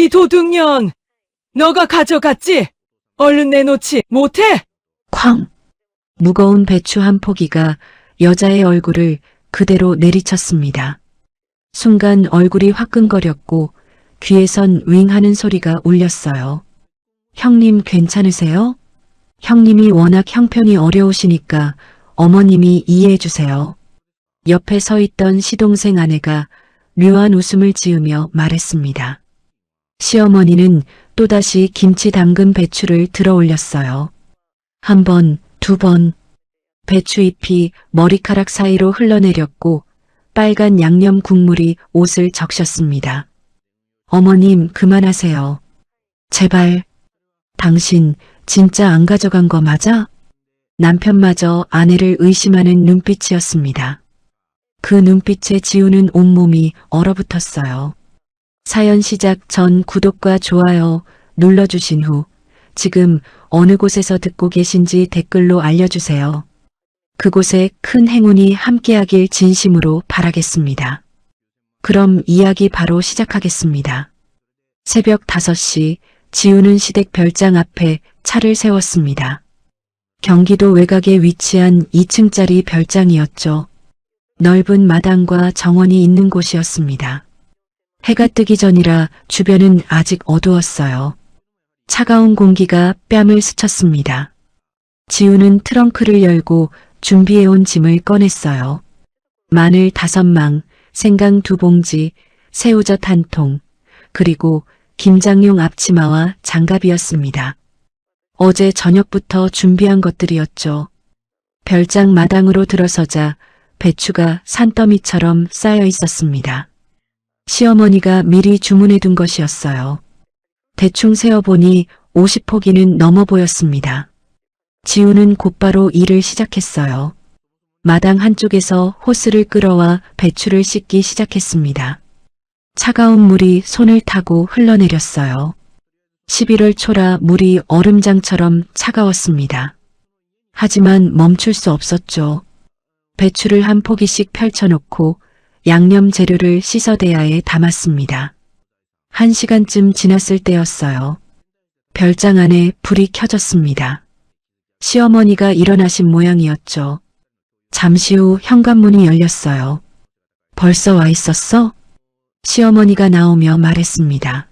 이 도둑년! 너가 가져갔지? 얼른 내놓지 못해? 쾅! 무거운 배추 한 포기가 여자의 얼굴을 그대로 내리쳤습니다. 순간 얼굴이 화끈거렸고 귀에선 윙 하는 소리가 울렸어요. 형님 괜찮으세요? 형님이 워낙 형편이 어려우시니까 어머님이 이해해 주세요. 옆에 서 있던 시동생 아내가 묘한 웃음을 지으며 말했습니다. 시어머니는 또다시 김치 담근 배추를 들어 올렸어요. 한 번, 두 번. 배추잎이 머리카락 사이로 흘러내렸고 빨간 양념 국물이 옷을 적셨습니다. 어머님 그만하세요. 제발. 당신 진짜 안 가져간 거 맞아? 남편마저 아내를 의심하는 눈빛이었습니다. 그 눈빛에 지우는 온몸이 얼어붙었어요. 사연 시작 전 구독과 좋아요 눌러주신 후 지금 어느 곳에서 듣고 계신지 댓글로 알려주세요. 그곳에 큰 행운이 함께하길 진심으로 바라겠습니다. 그럼 이야기 바로 시작하겠습니다. 새벽 5시 지우는 시댁 별장 앞에 차를 세웠습니다. 경기도 외곽에 위치한 2층짜리 별장이었죠. 넓은 마당과 정원이 있는 곳이었습니다. 해가 뜨기 전이라 주변은 아직 어두웠어요. 차가운 공기가 뺨을 스쳤습니다. 지우는 트렁크를 열고 준비해온 짐을 꺼냈어요. 마늘 5망, 생강 2봉지, 새우젓 1통, 그리고 김장용 앞치마와 장갑이었습니다. 어제 저녁부터 준비한 것들이었죠. 별장 마당으로 들어서자 배추가 산더미처럼 쌓여 있었습니다. 시어머니가 미리 주문해둔 것이었어요. 대충 세어보니 50포기는 넘어 보였습니다. 지우는 곧바로 일을 시작했어요. 마당 한쪽에서 호스를 끌어와 배추를 씻기 시작했습니다. 차가운 물이 손을 타고 흘러내렸어요. 11월 초라 물이 얼음장처럼 차가웠습니다. 하지만 멈출 수 없었죠. 배추를 한 포기씩 펼쳐놓고 양념 재료를 씻어대야에 담았습니다. 1시간쯤 지났을 때였어요. 별장 안에 불이 켜졌습니다. 시어머니가 일어나신 모양이었죠. 잠시 후 현관문이 열렸어요. 벌써 와 있었어? 시어머니가 나오며 말했습니다.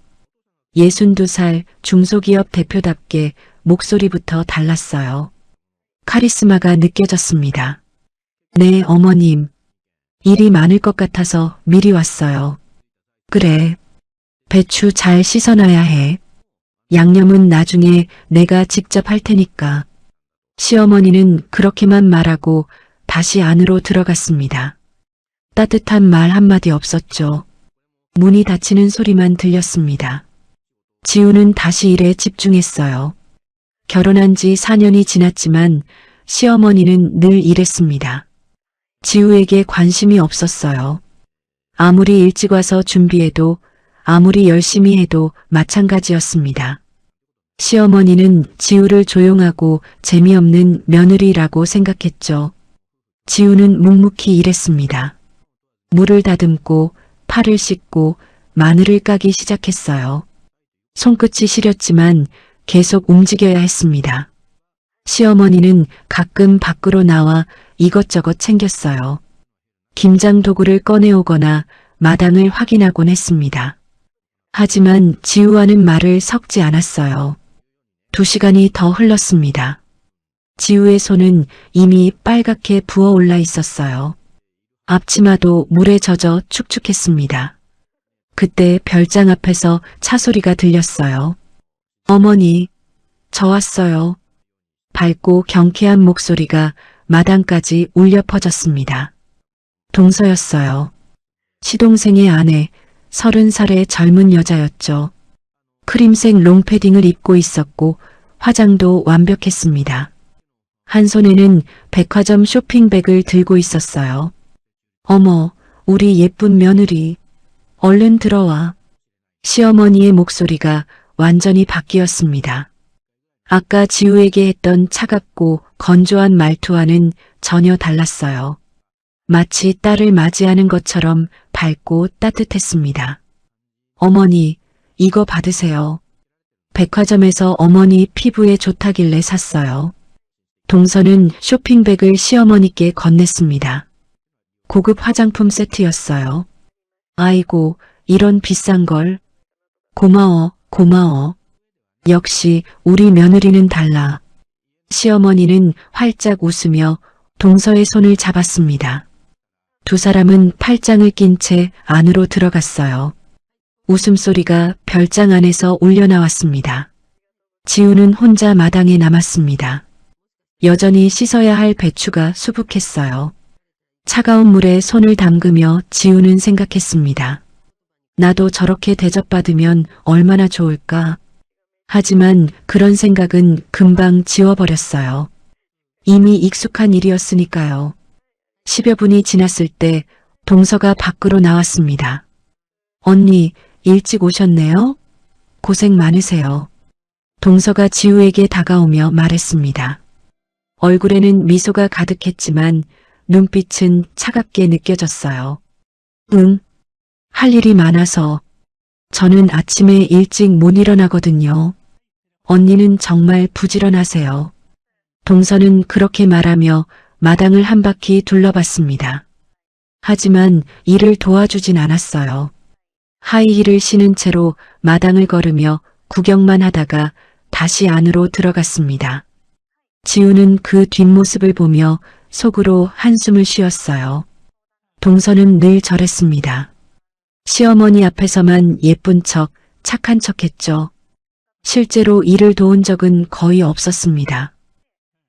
62살 중소기업 대표답게 목소리부터 달랐어요. 카리스마가 느껴졌습니다. 네, 어머님. 일이 많을 것 같아서 미리 왔어요. 그래. 배추 잘 씻어놔야 해. 양념은 나중에 내가 직접 할 테니까. 시어머니는 그렇게만 말하고 다시 안으로 들어갔습니다. 따뜻한 말 한마디 없었죠. 문이 닫히는 소리만 들렸습니다. 지우는 다시 일에 집중했어요. 결혼한 지 4년이 지났지만 시어머니는 늘 이랬습니다. 지우에게 관심이 없었어요. 아무리 일찍 와서 준비해도 아무리 열심히 해도 마찬가지였습니다. 시어머니는 지우를 조용하고 재미없는 며느리라고 생각했죠. 지우는 묵묵히 일했습니다. 물을 다듬고 파를 씻고 마늘을 까기 시작했어요. 손끝이 시렸지만 계속 움직여야 했습니다. 시어머니는 가끔 밖으로 나와 이것저것 챙겼어요. 김장 도구를 꺼내오거나 마당을 확인하곤 했습니다. 하지만 지우와는 말을 섞지 않았어요. 2시간이 더 흘렀습니다. 지우의 손은 이미 빨갛게 부어올라 있었어요. 앞치마도 물에 젖어 축축했습니다. 그때 별장 앞에서 차 소리가 들렸어요. 어머니, 저 왔어요. 밝고 경쾌한 목소리가 마당까지 울려 퍼졌습니다. 동서였어요. 시동생의 아내, 30살의 젊은 여자였죠. 크림색 롱패딩을 입고 있었고 화장도 완벽했습니다. 한 손에는 백화점 쇼핑백을 들고 있었어요. 어머, 우리 예쁜 며느리. 얼른 들어와. 시어머니의 목소리가 완전히 바뀌었습니다. 아까 지우에게 했던 차갑고 건조한 말투와는 전혀 달랐어요. 마치 딸을 맞이하는 것처럼 밝고 따뜻했습니다. 어머니, 이거 받으세요. 백화점에서 어머니 피부에 좋다길래 샀어요. 동서는 쇼핑백을 시어머니께 건넸습니다. 고급 화장품 세트였어요. 아이고, 이런 비싼 걸. 고마워, 고마워. 역시 우리 며느리는 달라. 시어머니는 활짝 웃으며 동서의 손을 잡았습니다. 두 사람은 팔짱을 낀 채 안으로 들어갔어요. 웃음소리가 별장 안에서 울려나왔습니다. 지우는 혼자 마당에 남았습니다. 여전히 씻어야 할 배추가 수북했어요. 차가운 물에 손을 담그며 지우는 생각했습니다. 나도 저렇게 대접받으면 얼마나 좋을까. 하지만 그런 생각은 금방 지워버렸어요. 이미 익숙한 일이었으니까요. 10여 분이 지났을 때 동서가 밖으로 나왔습니다. 언니, 일찍 오셨네요? 고생 많으세요. 동서가 지우에게 다가오며 말했습니다. 얼굴에는 미소가 가득했지만 눈빛은 차갑게 느껴졌어요. 응, 할 일이 많아서. 저는 아침에 일찍 못 일어나거든요. 언니는 정말 부지런하세요. 동서는 그렇게 말하며 마당을 한 바퀴 둘러봤습니다. 하지만 일을 도와주진 않았어요. 하이힐을 신은 채로 마당을 걸으며 구경만 하다가 다시 안으로 들어갔습니다. 지우는 그 뒷모습을 보며 속으로 한숨을 쉬었어요. 동서는 늘 저랬습니다. 시어머니 앞에서만 예쁜 척, 착한 척 했죠. 실제로 일을 도운 적은 거의 없었습니다.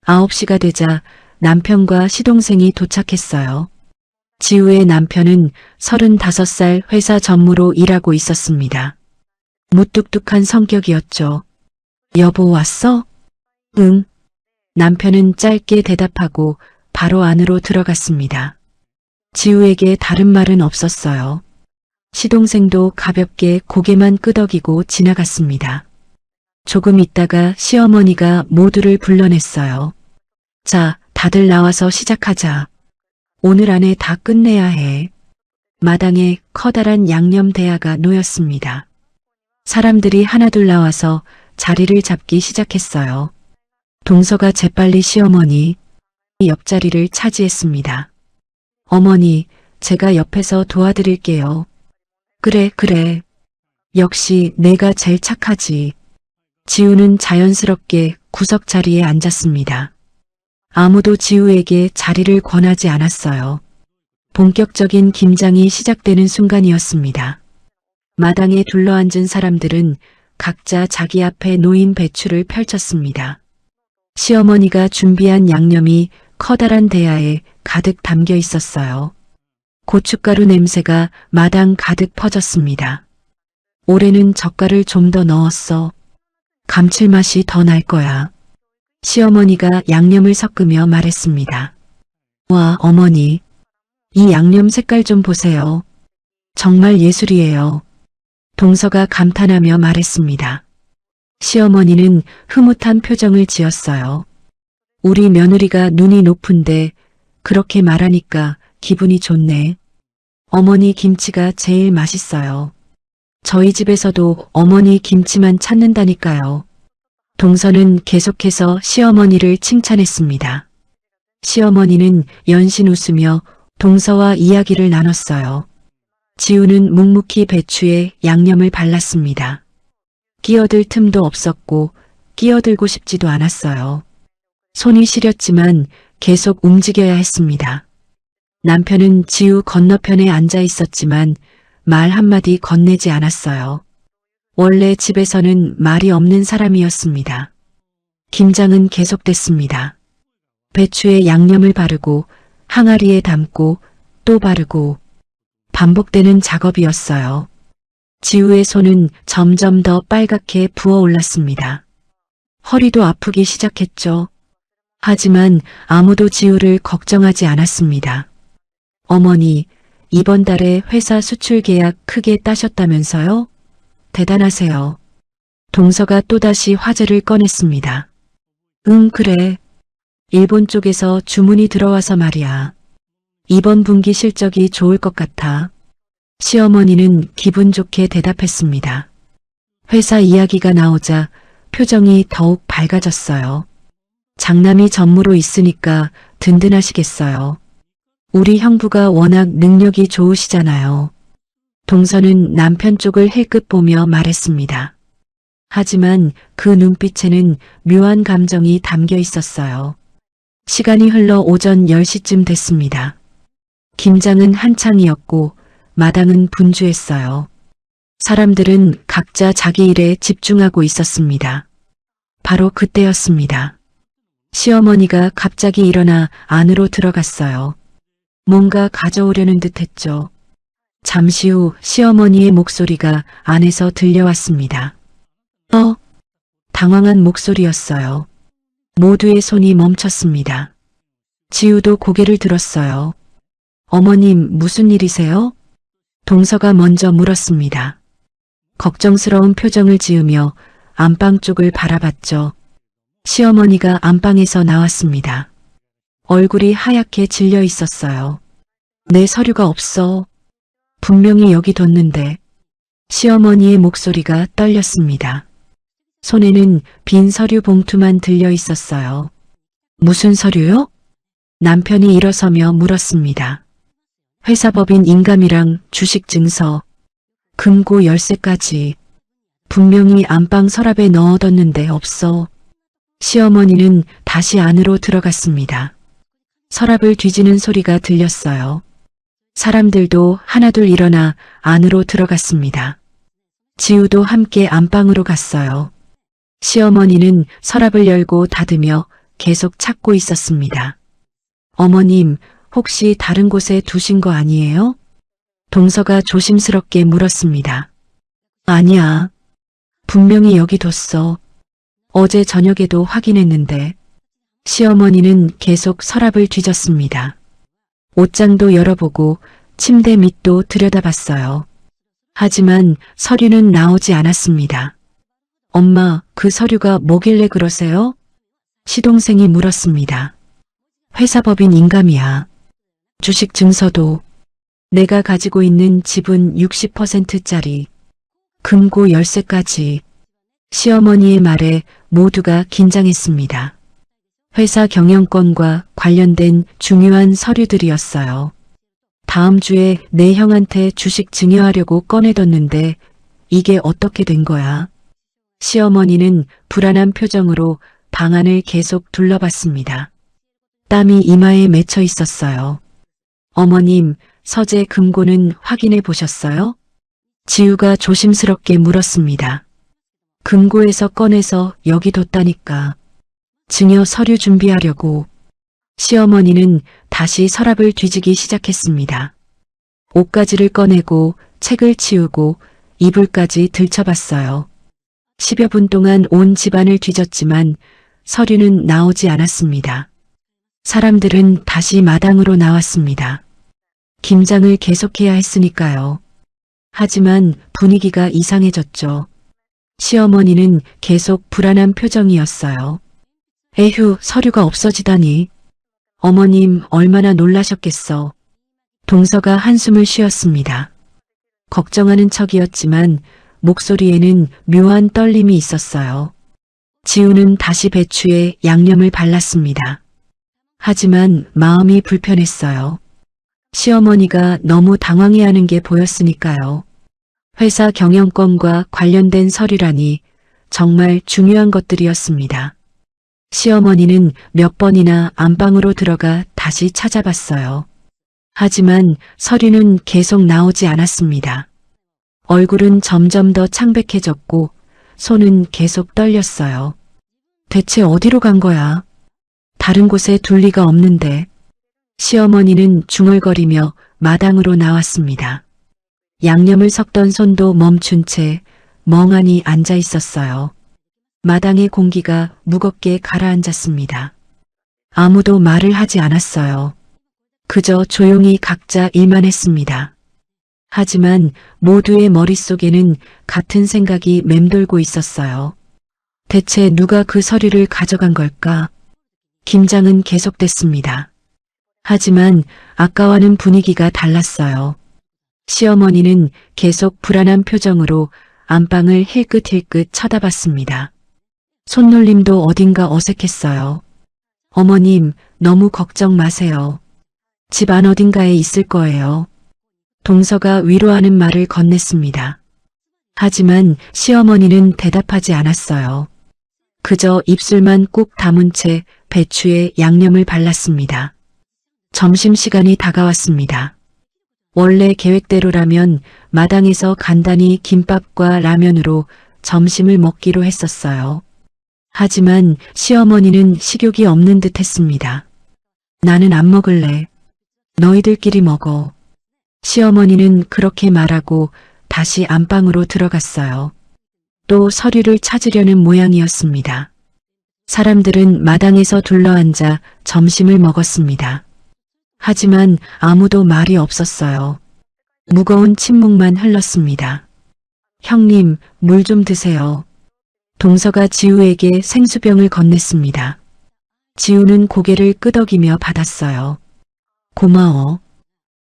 9시가 되자 남편과 시동생이 도착했어요. 지우의 남편은 35살 회사 전무로 일하고 있었습니다. 무뚝뚝한 성격이었죠. 여보 왔어? 응. 남편은 짧게 대답하고 바로 안으로 들어갔습니다. 지우에게 다른 말은 없었어요. 시동생도 가볍게 고개만 끄덕이고 지나갔습니다. 조금 있다가 시어머니가 모두를 불러냈어요. 자, 다들 나와서 시작하자. 오늘 안에 다 끝내야 해. 마당에 커다란 양념 대야가 놓였습니다. 사람들이 하나둘 나와서 자리를 잡기 시작했어요. 동서가 재빨리 시어머니 옆자리를 차지했습니다. 어머니, 제가 옆에서 도와드릴게요. 그래, 그래. 역시 내가 제일 착하지. 지우는 자연스럽게 구석 자리에 앉았습니다. 아무도 지우에게 자리를 권하지 않았어요. 본격적인 김장이 시작되는 순간이었습니다. 마당에 둘러앉은 사람들은 각자 자기 앞에 놓인 배추를 펼쳤습니다. 시어머니가 준비한 양념이 커다란 대야에 가득 담겨 있었어요. 고춧가루 냄새가 마당 가득 퍼졌습니다. 올해는 젓갈을 좀 더 넣었어. 감칠맛이 더 날 거야. 시어머니가 양념을 섞으며 말했습니다. 와, 어머니. 이 양념 색깔 좀 보세요. 정말 예술이에요. 동서가 감탄하며 말했습니다. 시어머니는 흐뭇한 표정을 지었어요. 우리 며느리가 눈이 높은데 그렇게 말하니까 기분이 좋네. 어머니 김치가 제일 맛있어요. 저희 집에서도 어머니 김치만 찾는다니까요. 동서는 계속해서 시어머니를 칭찬했습니다. 시어머니는 연신 웃으며 동서와 이야기를 나눴어요. 지우는 묵묵히 배추에 양념을 발랐습니다. 끼어들 틈도 없었고 끼어들고 싶지도 않았어요. 손이 시렸지만 계속 움직여야 했습니다. 남편은 지우 건너편에 앉아 있었지만 말 한마디 건네지 않았어요. 원래 집에서는 말이 없는 사람이었습니다. 김장은 계속됐습니다. 배추에 양념을 바르고 항아리에 담고 또 바르고 반복되는 작업이었어요. 지우의 손은 점점 더 빨갛게 부어올랐습니다. 허리도 아프기 시작했죠. 하지만 아무도 지우를 걱정하지 않았습니다. 어머니, 이번 달에 회사 수출 계약 크게 따셨다면서요? 대단하세요. 동서가 또다시 화제를 꺼냈습니다. 응, 그래. 일본 쪽에서 주문이 들어와서 말이야. 이번 분기 실적이 좋을 것 같아. 시어머니는 기분 좋게 대답했습니다. 회사 이야기가 나오자 표정이 더욱 밝아졌어요. 장남이 전무로 있으니까 든든하시겠어요. 우리 형부가 워낙 능력이 좋으시잖아요. 동서는 남편 쪽을 힐끗 보며 말했습니다. 하지만 그 눈빛에는 묘한 감정이 담겨 있었어요. 시간이 흘러 오전 10시쯤 됐습니다. 김장은 한창이었고 마당은 분주했어요. 사람들은 각자 자기 일에 집중하고 있었습니다. 바로 그때였습니다. 시어머니가 갑자기 일어나 안으로 들어갔어요. 뭔가 가져오려는 듯 했죠. 잠시 후 시어머니의 목소리가 안에서 들려왔습니다. 당황한 목소리였어요. 모두의 손이 멈췄습니다. 지우도 고개를 들었어요. 어머님, 무슨 일이세요? 동서가 먼저 물었습니다. 걱정스러운 표정을 지으며 안방 쪽을 바라봤죠. 시어머니가 안방에서 나왔습니다. 얼굴이 하얗게 질려 있었어요. 내 서류가 없어. 분명히 여기 뒀는데. 시어머니의 목소리가 떨렸습니다. 손에는 빈 서류 봉투만 들려 있었어요. 무슨 서류요? 남편이 일어서며 물었습니다. 회사법인 인감이랑 주식 증서, 금고 열쇠까지. 분명히 안방 서랍에 넣어뒀는데 없어. 시어머니는 다시 안으로 들어갔습니다. 서랍을 뒤지는 소리가 들렸어요. 사람들도 하나둘 일어나 안으로 들어갔습니다. 지우도 함께 안방으로 갔어요. 시어머니는 서랍을 열고 닫으며 계속 찾고 있었습니다. 어머님, 혹시 다른 곳에 두신 거 아니에요? 동서가 조심스럽게 물었습니다. 아니야. 분명히 여기 뒀어. 어제 저녁에도 확인했는데. 시어머니는 계속 서랍을 뒤졌습니다. 옷장도 열어보고 침대 밑도 들여다봤어요. 하지만 서류는 나오지 않았습니다. 엄마, 그 서류가 뭐길래 그러세요? 시동생이 물었습니다. 회사법인 인감이야. 주식 증서도. 내가 가지고 있는 집은 60%짜리. 금고 열쇠까지. 시어머니의 말에 모두가 긴장했습니다. 회사 경영권과 관련된 중요한 서류들이었어요. 다음 주에 내 형한테 주식 증여하려고 꺼내뒀는데 이게 어떻게 된 거야? 시어머니는 불안한 표정으로 방안을 계속 둘러봤습니다. 땀이 이마에 맺혀 있었어요. 어머님, 서재 금고는 확인해 보셨어요? 지우가 조심스럽게 물었습니다. 금고에서 꺼내서 여기 뒀다니까. 증여 서류 준비하려고. 시어머니는 다시 서랍을 뒤지기 시작했습니다. 옷가지를 꺼내고 책을 치우고 이불까지 들춰봤어요. 10여 분 동안 온 집안을 뒤졌지만 서류는 나오지 않았습니다. 사람들은 다시 마당으로 나왔습니다. 김장을 계속해야 했으니까요. 하지만 분위기가 이상해졌죠. 시어머니는 계속 불안한 표정이었어요. 에휴, 서류가 없어지다니. 어머님 얼마나 놀라셨겠어. 동서가 한숨을 쉬었습니다. 걱정하는 척이었지만 목소리에는 묘한 떨림이 있었어요. 지우는 다시 배추에 양념을 발랐습니다. 하지만 마음이 불편했어요. 시어머니가 너무 당황해하는 게 보였으니까요. 회사 경영권과 관련된 서류라니 정말 중요한 것들이었습니다. 시어머니는 몇 번이나 안방으로 들어가 다시 찾아봤어요. 하지만 서류는 계속 나오지 않았습니다. 얼굴은 점점 더 창백해졌고 손은 계속 떨렸어요. 대체 어디로 간 거야? 다른 곳에 둘 리가 없는데. 시어머니는 중얼거리며 마당으로 나왔습니다. 양념을 섞던 손도 멈춘 채 멍하니 앉아 있었어요. 마당의 공기가 무겁게 가라앉았습니다. 아무도 말을 하지 않았어요. 그저 조용히 각자 일만 했습니다. 하지만 모두의 머릿속에는 같은 생각이 맴돌고 있었어요. 대체 누가 그 서류를 가져간 걸까? 김장은 계속됐습니다. 하지만 아까와는 분위기가 달랐어요. 시어머니는 계속 불안한 표정으로 안방을 힐끗힐끗 쳐다봤습니다. 손놀림도 어딘가 어색했어요. 어머님, 너무 걱정 마세요. 집 안 어딘가에 있을 거예요. 동서가 위로하는 말을 건넸습니다. 하지만 시어머니는 대답하지 않았어요. 그저 입술만 꾹 다문 채 배추에 양념을 발랐습니다. 점심시간이 다가왔습니다. 원래 계획대로라면 마당에서 간단히 김밥과 라면으로 점심을 먹기로 했었어요. 하지만 시어머니는 식욕이 없는 듯 했습니다. 나는 안 먹을래. 너희들끼리 먹어. 시어머니는 그렇게 말하고 다시 안방으로 들어갔어요. 또 서류를 찾으려는 모양이었습니다. 사람들은 마당에서 둘러앉아 점심을 먹었습니다. 하지만 아무도 말이 없었어요. 무거운 침묵만 흘렀습니다. 형님, 물 좀 드세요. 동서가 지우에게 생수병을 건넸습니다. 지우는 고개를 끄덕이며 받았어요. 고마워.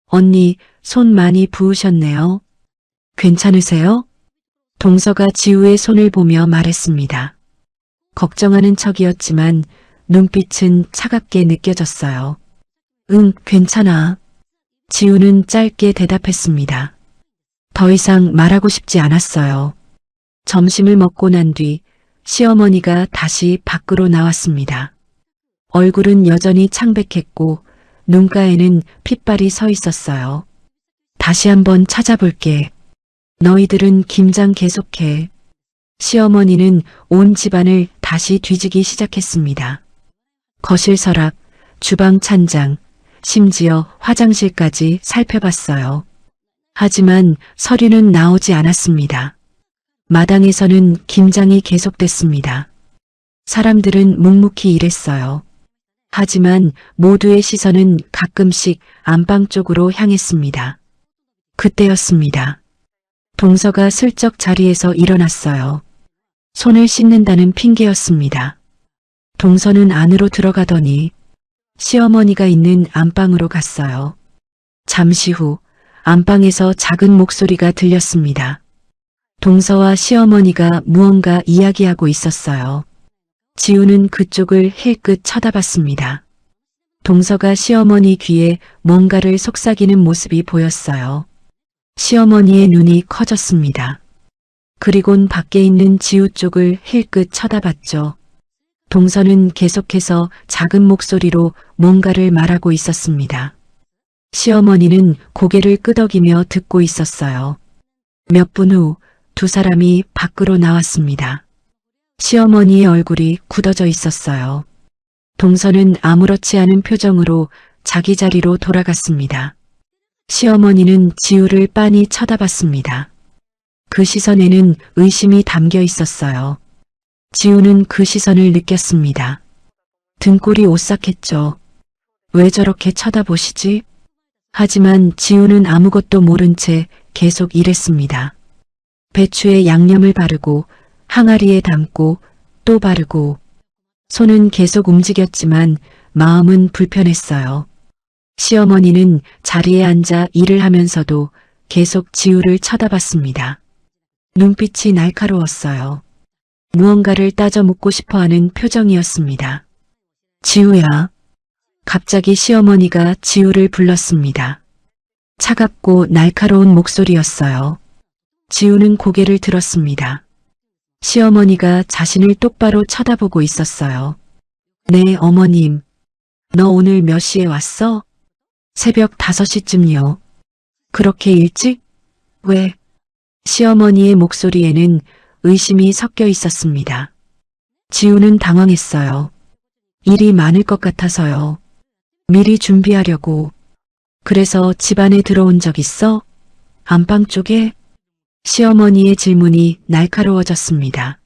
언니, 손 많이 부으셨네요. 괜찮으세요? 동서가 지우의 손을 보며 말했습니다. 걱정하는 척이었지만 눈빛은 차갑게 느껴졌어요. 응, 괜찮아. 지우는 짧게 대답했습니다. 더 이상 말하고 싶지 않았어요. 점심을 먹고 난 뒤 시어머니가 다시 밖으로 나왔습니다. 얼굴은 여전히 창백했고 눈가에는 핏발이 서 있었어요. 다시 한번 찾아볼게. 너희들은 김장 계속해. 시어머니는 온 집안을 다시 뒤지기 시작했습니다. 거실 서랍, 주방 찬장, 심지어 화장실까지 살펴봤어요. 하지만 서류는 나오지 않았습니다. 마당에서는 김장이 계속됐습니다. 사람들은 묵묵히 일했어요. 하지만 모두의 시선은 가끔씩 안방 쪽으로 향했습니다. 그때였습니다. 동서가 슬쩍 자리에서 일어났어요. 손을 씻는다는 핑계였습니다. 동서는 안으로 들어가더니 시어머니가 있는 안방으로 갔어요. 잠시 후 안방에서 작은 목소리가 들렸습니다. 동서와 시어머니가 무언가 이야기하고 있었어요. 지우는 그쪽을 힐끗 쳐다봤습니다. 동서가 시어머니 귀에 뭔가를 속삭이는 모습이 보였어요. 시어머니의 눈이 커졌습니다. 그리곤 밖에 있는 지우 쪽을 힐끗 쳐다봤죠. 동서는 계속해서 작은 목소리로 뭔가를 말하고 있었습니다. 시어머니는 고개를 끄덕이며 듣고 있었어요. 몇 분 후 두 사람이 밖으로 나왔습니다. 시어머니의 얼굴이 굳어져 있었어요. 동서는 아무렇지 않은 표정으로 자기 자리로 돌아갔습니다. 시어머니는 지우를 빤히 쳐다봤습니다. 그 시선에는 의심이 담겨 있었어요. 지우는 그 시선을 느꼈습니다. 등골이 오싹했죠. 왜 저렇게 쳐다보시지? 하지만 지우는 아무것도 모른 채 계속 일했습니다. 배추에 양념을 바르고 항아리에 담고 또 바르고 손은 계속 움직였지만 마음은 불편했어요. 시어머니는 자리에 앉아 일을 하면서도 계속 지우를 쳐다봤습니다. 눈빛이 날카로웠어요. 무언가를 따져 묻고 싶어하는 표정이었습니다. 지우야. 갑자기 시어머니가 지우를 불렀습니다. 차갑고 날카로운 목소리였어요. 지우는 고개를 들었습니다. 시어머니가 자신을 똑바로 쳐다보고 있었어요. 네, 어머님. 너 오늘 몇 시에 왔어? 새벽 5시쯤요. 그렇게 일찍? 왜? 시어머니의 목소리에는 의심이 섞여 있었습니다. 지우는 당황했어요. 일이 많을 것 같아서요. 미리 준비하려고. 그래서 집 안에 들어온 적 있어? 안방 쪽에? 시어머니의 질문이 날카로워졌습니다.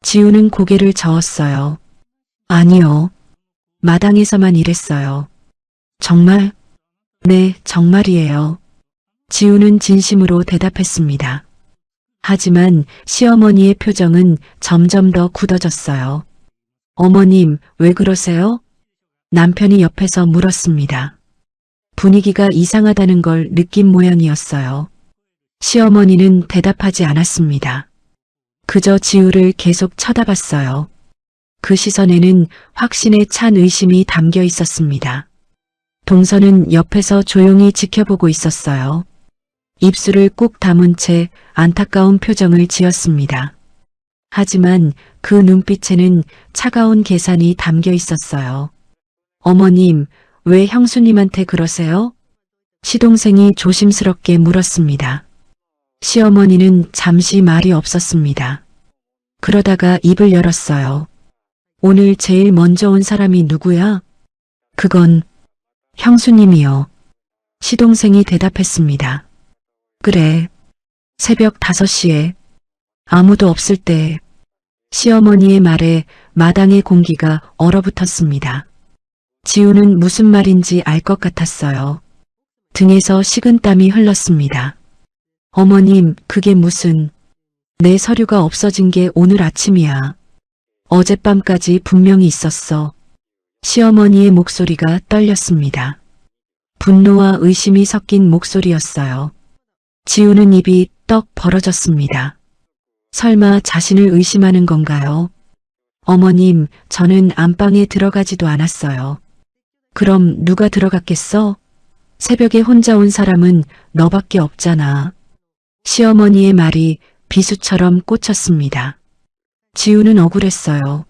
지우는 고개를 저었어요. 아니요. 마당에서만 일했어요. 정말? 네, 정말이에요. 지우는 진심으로 대답했습니다. 하지만 시어머니의 표정은 점점 더 굳어졌어요. 어머님, 왜 그러세요? 남편이 옆에서 물었습니다. 분위기가 이상하다는 걸 느낀 모양이었어요. 시어머니는 대답하지 않았습니다. 그저 지우를 계속 쳐다봤어요. 그 시선에는 확신에 찬 의심이 담겨 있었습니다. 동서는 옆에서 조용히 지켜보고 있었어요. 입술을 꾹 다문 채 안타까운 표정을 지었습니다. 하지만 그 눈빛에는 차가운 계산이 담겨 있었어요. 어머님, 왜 형수님한테 그러세요? 시동생이 조심스럽게 물었습니다. 시어머니는 잠시 말이 없었습니다. 그러다가 입을 열었어요. 오늘 제일 먼저 온 사람이 누구야? 그건 형수님이요. 시동생이 대답했습니다. 그래. 새벽 5시에 아무도 없을 때 시어머니의 말에 마당의 공기가 얼어붙었습니다. 지우는 무슨 말인지 알 것 같았어요. 등에서 식은땀이 흘렀습니다. 어머님, 그게 무슨... 내 서류가 없어진 게 오늘 아침이야. 어젯밤까지 분명히 있었어. 시어머니의 목소리가 떨렸습니다. 분노와 의심이 섞인 목소리였어요. 지우는 입이 떡 벌어졌습니다. 설마 자신을 의심하는 건가요? 어머님, 저는 안방에 들어가지도 않았어요. 그럼 누가 들어갔겠어? 새벽에 혼자 온 사람은 너밖에 없잖아. 시어머니의 말이 비수처럼 꽂혔습니다. 지우는 억울했어요.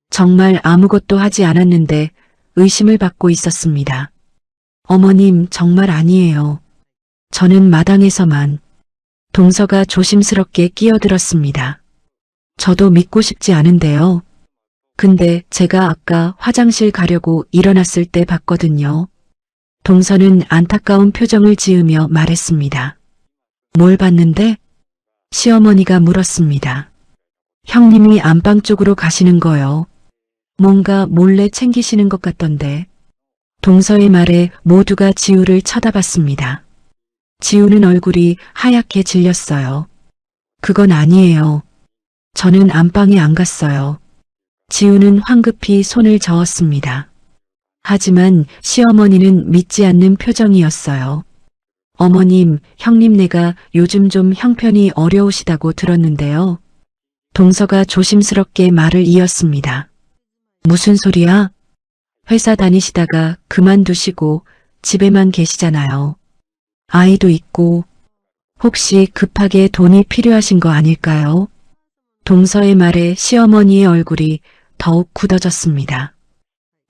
정말 아무것도 하지 않았는데 의심을 받고 있었습니다. 어머님, 정말 아니에요. 저는 마당에서만... 동서가 조심스럽게 끼어들었습니다. 저도 믿고 싶지 않은데요. 근데 제가 아까 화장실 가려고 일어났을 때 봤거든요. 동서는 안타까운 표정을 지으며 말했습니다. 뭘 봤는데? 시어머니가 물었습니다. 형님이 안방 쪽으로 가시는 거요. 뭔가 몰래 챙기시는 것 같던데. 동서의 말에 모두가 지우를 쳐다봤습니다. 지우는 얼굴이 하얗게 질렸어요. 그건 아니에요. 저는 안방에 안 갔어요. 지우는 황급히 손을 저었습니다. 하지만 시어머니는 믿지 않는 표정이었어요. 어머님, 형님네가 요즘 좀 형편이 어려우시다고 들었는데요. 동서가 조심스럽게 말을 이었습니다. 무슨 소리야? 회사 다니시다가 그만두시고 집에만 계시잖아요. 아이도 있고 혹시 급하게 돈이 필요하신 거 아닐까요? 동서의 말에 시어머니의 얼굴이 더욱 굳어졌습니다.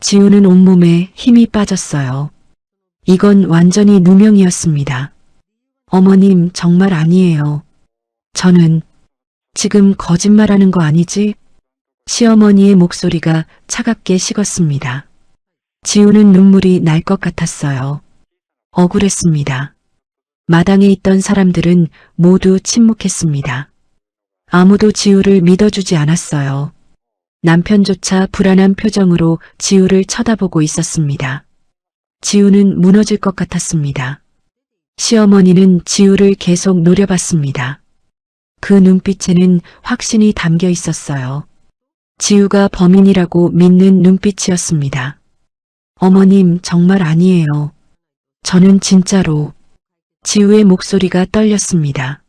지우는 온몸에 힘이 빠졌어요. 이건 완전히 누명이었습니다. 어머님, 정말 아니에요. 저는 지금 거짓말하는 거 아니지? 시어머니의 목소리가 차갑게 식었습니다. 지우는 눈물이 날 것 같았어요. 억울했습니다. 마당에 있던 사람들은 모두 침묵했습니다. 아무도 지우를 믿어주지 않았어요. 남편조차 불안한 표정으로 지우를 쳐다보고 있었습니다. 지우는 무너질 것 같았습니다. 시어머니는 지우를 계속 노려봤습니다. 그 눈빛에는 확신이 담겨 있었어요. 지우가 범인이라고 믿는 눈빛이었습니다. 어머님, 정말 아니에요. 저는 진짜로... 지우의 목소리가 떨렸습니다.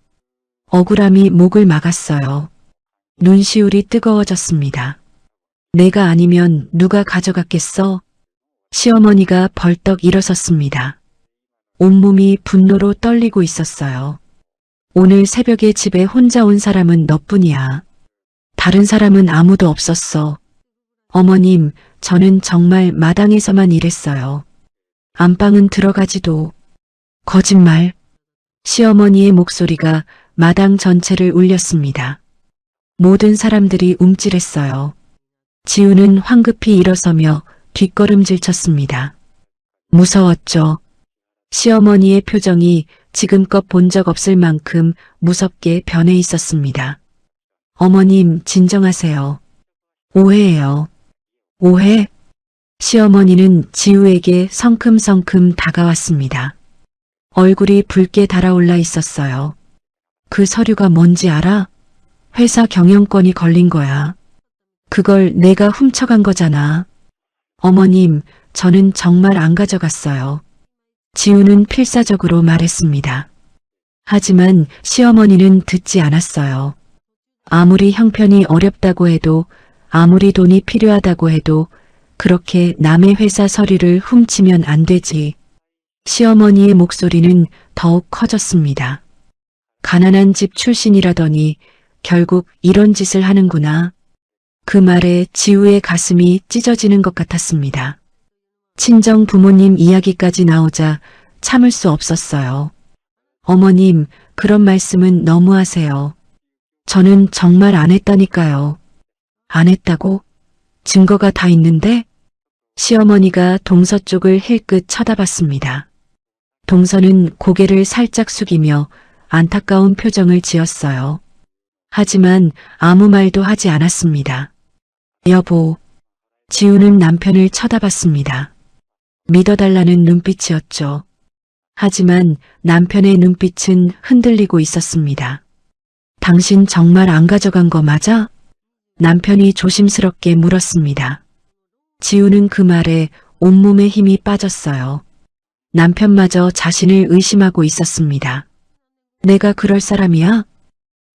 억울함이 목을 막았어요. 눈시울이 뜨거워졌습니다. 내가 아니면 누가 가져갔겠어? 시어머니가 벌떡 일어섰습니다. 온몸이 분노로 떨리고 있었어요. 오늘 새벽에 집에 혼자 온 사람은 너뿐이야. 다른 사람은 아무도 없었어. 어머님, 저는 정말 마당에서만 일했어요. 안방은 들어가지도... 거짓말. 시어머니의 목소리가 마당 전체를 울렸습니다. 모든 사람들이 움찔했어요. 지우는 황급히 일어서며 뒷걸음질 쳤습니다. 무서웠죠. 시어머니의 표정이 지금껏 본 적 없을 만큼 무섭게 변해 있었습니다. 어머님, 진정하세요. 오해예요. 오해? 시어머니는 지우에게 성큼성큼 다가왔습니다. 얼굴이 붉게 달아올라 있었어요. 그 서류가 뭔지 알아? 회사 경영권이 걸린 거야. 그걸 내가 훔쳐간 거잖아. 어머님, 저는 정말 안 가져갔어요. 지우는 필사적으로 말했습니다. 하지만 시어머니는 듣지 않았어요. 아무리 형편이 어렵다고 해도, 아무리 돈이 필요하다고 해도 그렇게 남의 회사 서류를 훔치면 안 되지. 시어머니의 목소리는 더욱 커졌습니다. 가난한 집 출신이라더니 결국 이런 짓을 하는구나. 그 말에 지우의 가슴이 찢어지는 것 같았습니다. 친정 부모님 이야기까지 나오자 참을 수 없었어요. 어머님, 그런 말씀은 너무하세요. 저는 정말 안 했다니까요. 안 했다고? 증거가 다 있는데? 시어머니가 동서 쪽을 힐끗 쳐다봤습니다. 동서는 고개를 살짝 숙이며 안타까운 표정을 지었어요. 하지만 아무 말도 하지 않았습니다. 여보, 지우는 남편을 쳐다봤습니다. 믿어달라는 눈빛이었죠. 하지만 남편의 눈빛은 흔들리고 있었습니다. 당신 정말 안 가져간 거 맞아? 남편이 조심스럽게 물었습니다. 지우는 그 말에 온몸에 힘이 빠졌어요. 남편마저 자신을 의심하고 있었습니다. 내가 그럴 사람이야?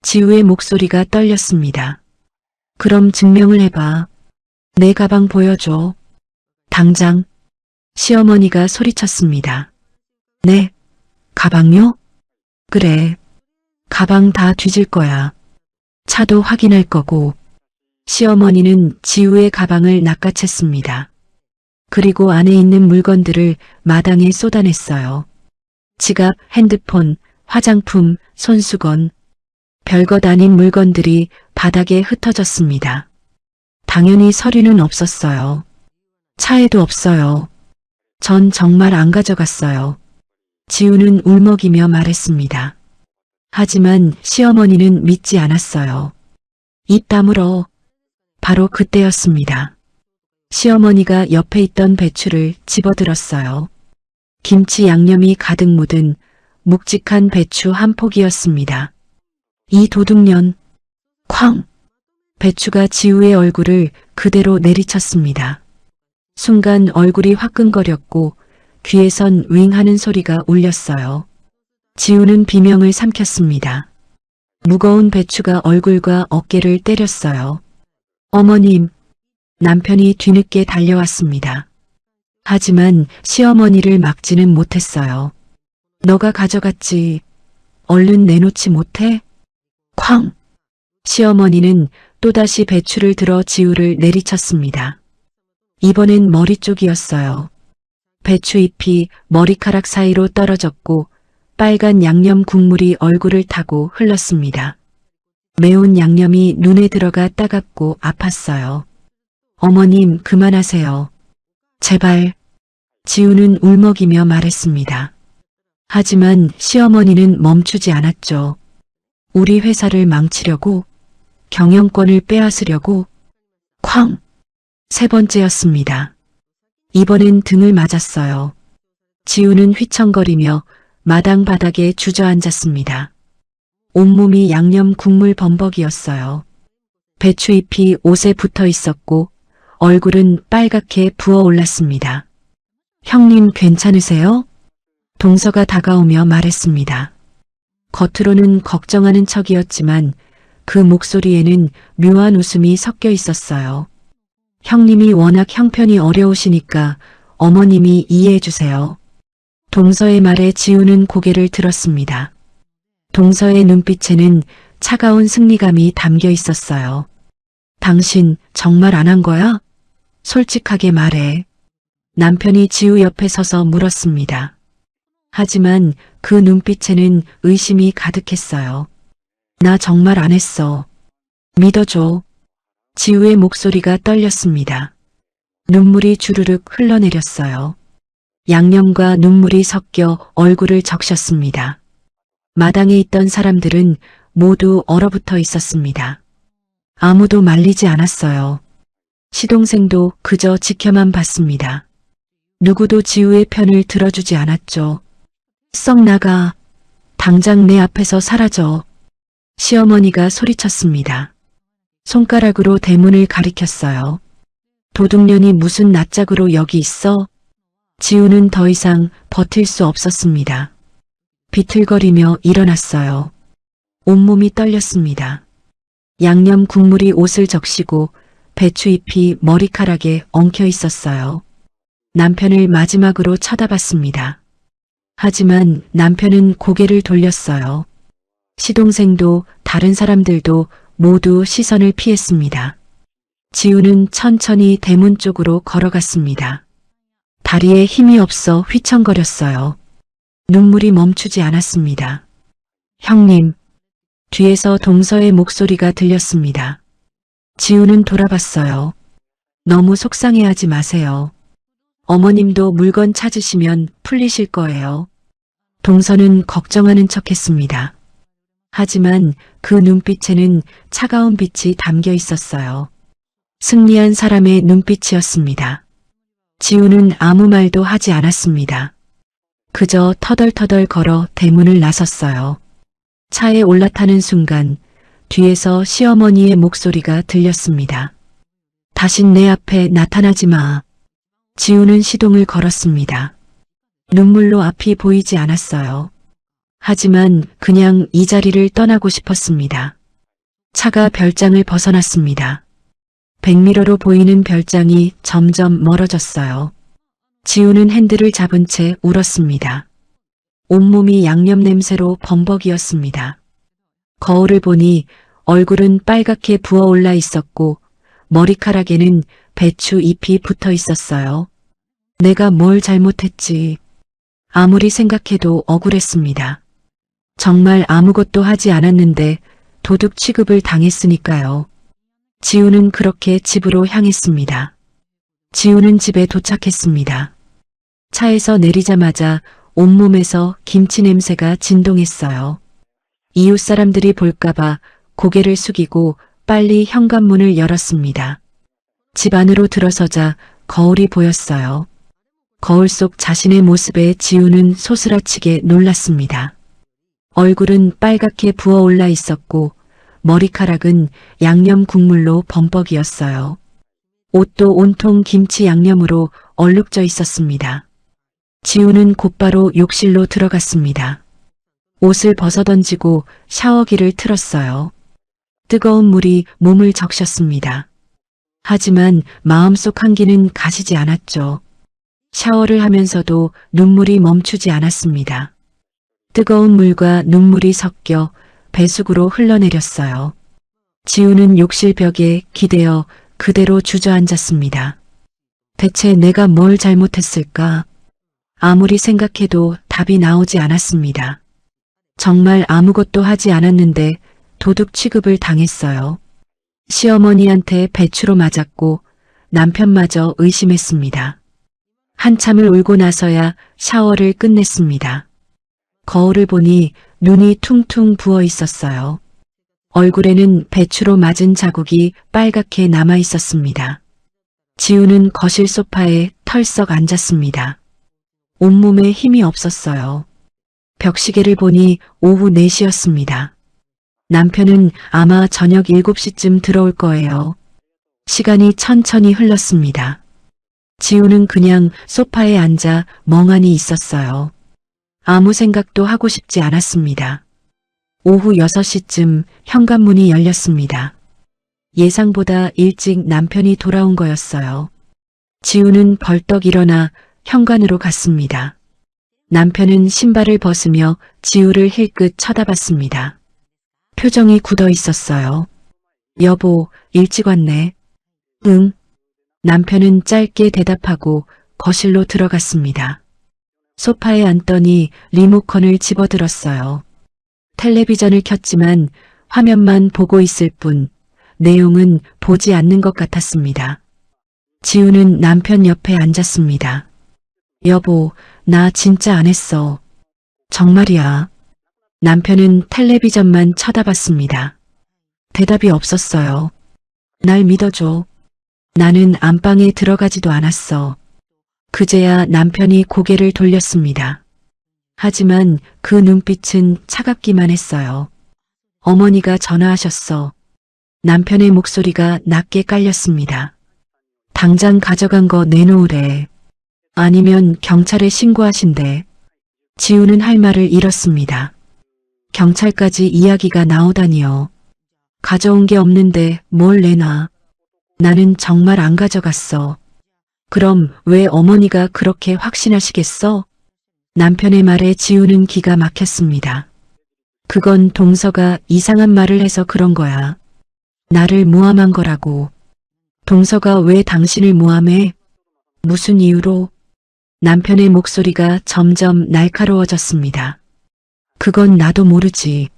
지우의 목소리가 떨렸습니다. 그럼 증명을 해봐. 내 가방 보여줘. 당장. 시어머니가 소리쳤습니다. 네, 가방요? 그래, 가방 다 뒤질 거야. 차도 확인할 거고. 시어머니는 지우의 가방을 낚아챘습니다. 그리고 안에 있는 물건들을 마당에 쏟아냈어요. 지갑, 핸드폰, 화장품, 손수건, 별것 아닌 물건들이 바닥에 흩어졌습니다. 당연히 서류는 없었어요. 차에도 없어요. 전 정말 안 가져갔어요. 지우는 울먹이며 말했습니다. 하지만 시어머니는 믿지 않았어요. 입 다물어. 바로 그때였습니다. 시어머니가 옆에 있던 배추를 집어들었어요. 김치 양념이 가득 묻은 묵직한 배추 한 포기였습니다. 이 도둑년. 쾅! 배추가 지우의 얼굴을 그대로 내리쳤습니다. 순간 얼굴이 화끈거렸고 귀에선 윙 하는 소리가 울렸어요. 지우는 비명을 삼켰습니다. 무거운 배추가 얼굴과 어깨를 때렸어요. 어머님, 남편이 뒤늦게 달려왔습니다. 하지만 시어머니를 막지는 못했어요. 너가 가져갔지. 얼른 내놓지 못해? 쾅! 시어머니는 또다시 배추를 들어 지우를 내리쳤습니다. 이번엔 머리 쪽이었어요. 배추 잎이 머리카락 사이로 떨어졌고 빨간 양념 국물이 얼굴을 타고 흘렀습니다. 매운 양념이 눈에 들어가 따갑고 아팠어요. 어머님, 그만하세요. 제발. 지우는 울먹이며 말했습니다. 하지만 시어머니는 멈추지 않았죠. 우리 회사를 망치려고, 경영권을 빼앗으려고. 쾅! 세 번째였습니다. 이번엔 등을 맞았어요. 지우는 휘청거리며 마당 바닥에 주저앉았습니다. 온몸이 양념 국물 범벅이었어요. 배추잎이 옷에 붙어 있었고 얼굴은 빨갛게 부어올랐습니다. 형님 괜찮으세요? 동서가 다가오며 말했습니다. 겉으로는 걱정하는 척이었지만 그 목소리에는 묘한 웃음이 섞여 있었어요. 형님이 워낙 형편이 어려우시니까 어머님이 이해해 주세요. 동서의 말에 지우는 고개를 들었습니다. 동서의 눈빛에는 차가운 승리감이 담겨 있었어요. 당신 정말 안 한 거야? 솔직하게 말해. 남편이 지우 옆에 서서 물었습니다. 하지만 그 눈빛에는 의심이 가득했어요. 나 정말 안 했어. 믿어줘. 지우의 목소리가 떨렸습니다. 눈물이 주르륵 흘러내렸어요. 양념과 눈물이 섞여 얼굴을 적셨습니다. 마당에 있던 사람들은 모두 얼어붙어 있었습니다. 아무도 말리지 않았어요. 시동생도 그저 지켜만 봤습니다. 누구도 지우의 편을 들어주지 않았죠. 썩 나가. 당장 내 앞에서 사라져. 시어머니가 소리쳤습니다. 손가락으로 대문을 가리켰어요. 도둑년이 무슨 낯짝으로 여기 있어? 지우는 더 이상 버틸 수 없었습니다. 비틀거리며 일어났어요. 온몸이 떨렸습니다. 양념 국물이 옷을 적시고 배추잎이 머리카락에 엉켜 있었어요. 남편을 마지막으로 쳐다봤습니다. 하지만 남편은 고개를 돌렸어요. 시동생도 다른 사람들도 모두 시선을 피했습니다. 지우는 천천히 대문 쪽으로 걸어갔습니다. 다리에 힘이 없어 휘청거렸어요. 눈물이 멈추지 않았습니다. 형님, 뒤에서 동서의 목소리가 들렸습니다. 지우는 돌아봤어요. 너무 속상해하지 마세요. 어머님도 물건 찾으시면 풀리실 거예요. 동서는 걱정하는 척했습니다. 하지만 그 눈빛에는 차가운 빛이 담겨 있었어요. 승리한 사람의 눈빛이었습니다. 지우는 아무 말도 하지 않았습니다. 그저 터덜터덜 걸어 대문을 나섰어요. 차에 올라타는 순간 뒤에서 시어머니의 목소리가 들렸습니다. 다신 내 앞에 나타나지 마. 지우는 시동을 걸었습니다. 눈물로 앞이 보이지 않았어요. 하지만 그냥 이 자리를 떠나고 싶었습니다. 차가 별장을 벗어났습니다. 백미러로 보이는 별장이 점점 멀어졌어요. 지우는 핸들을 잡은 채 울었습니다. 온몸이 양념 냄새로 범벅이었습니다. 거울을 보니 얼굴은 빨갛게 부어올라 있었고 머리카락에는 배추 잎이 붙어 있었어요. 내가 뭘 잘못했지. 아무리 생각해도 억울했습니다. 정말 아무것도 하지 않았는데 도둑 취급을 당했으니까요. 지우는 그렇게 집으로 향했습니다. 지우는 집에 도착했습니다. 차에서 내리자마자 온몸에서 김치 냄새가 진동했어요. 이웃 사람들이 볼까봐 고개를 숙이고 빨리 현관문을 열었습니다. 집 안으로 들어서자 거울이 보였어요. 거울 속 자신의 모습에 지우는 소스라치게 놀랐습니다. 얼굴은 빨갛게 부어올라 있었고 머리카락은 양념 국물로 범벅이었어요. 옷도 온통 김치 양념으로 얼룩져 있었습니다. 지우는 곧바로 욕실로 들어갔습니다. 옷을 벗어던지고 샤워기를 틀었어요. 뜨거운 물이 몸을 적셨습니다. 하지만 마음속 한기는 가시지 않았죠. 샤워를 하면서도 눈물이 멈추지 않았습니다. 뜨거운 물과 눈물이 섞여 배수구로 흘러내렸어요. 지우는 욕실 벽에 기대어 그대로 주저앉았습니다. 대체 내가 뭘 잘못했을까? 아무리 생각해도 답이 나오지 않았습니다. 정말 아무것도 하지 않았는데 도둑 취급을 당했어요. 시어머니한테 배추로 맞았고 남편마저 의심했습니다. 한참을 울고 나서야 샤워를 끝냈습니다. 거울을 보니 눈이 퉁퉁 부어 있었어요. 얼굴에는 배추로 맞은 자국이 빨갛게 남아 있었습니다. 지우는 거실 소파에 털썩 앉았습니다. 온몸에 힘이 없었어요. 벽시계를 보니 오후 4시였습니다. 남편은 아마 저녁 7시쯤 들어올 거예요. 시간이 천천히 흘렀습니다. 지우는 그냥 소파에 앉아 멍하니 있었어요. 아무 생각도 하고 싶지 않았습니다. 오후 6시쯤 현관문이 열렸습니다. 예상보다 일찍 남편이 돌아온 거였어요. 지우는 벌떡 일어나 현관으로 갔습니다. 남편은 신발을 벗으며 지우를 힐끗 쳐다봤습니다. 표정이 굳어 있었어요. 여보, 일찍 왔네. 응. 남편은 짧게 대답하고 거실로 들어갔습니다. 소파에 앉더니 리모컨을 집어들었어요. 텔레비전을 켰지만 화면만 보고 있을 뿐 내용은 보지 않는 것 같았습니다. 지우는 남편 옆에 앉았습니다. 여보, 나 진짜 안 했어. 정말이야. 남편은 텔레비전만 쳐다봤습니다. 대답이 없었어요. 날 믿어줘. 나는 안방에 들어가지도 않았어. 그제야 남편이 고개를 돌렸습니다. 하지만 그 눈빛은 차갑기만 했어요. 어머니가 전화하셨어. 남편의 목소리가 낮게 깔렸습니다. 당장 가져간 거 내놓으래. 아니면 경찰에 신고하신대. 지우는 할 말을 잃었습니다. 경찰까지 이야기가 나오다니요. 가져온 게 없는데 뭘 내놔. 나는 정말 안 가져갔어. 그럼 왜 어머니가 그렇게 확신하시겠어? 남편의 말에 지우는 기가 막혔습니다. 그건 동서가 이상한 말을 해서 그런 거야. 나를 모함한 거라고. 동서가 왜 당신을 모함해? 무슨 이유로? 남편의 목소리가 점점 날카로워졌습니다. 그건 나도 모르지.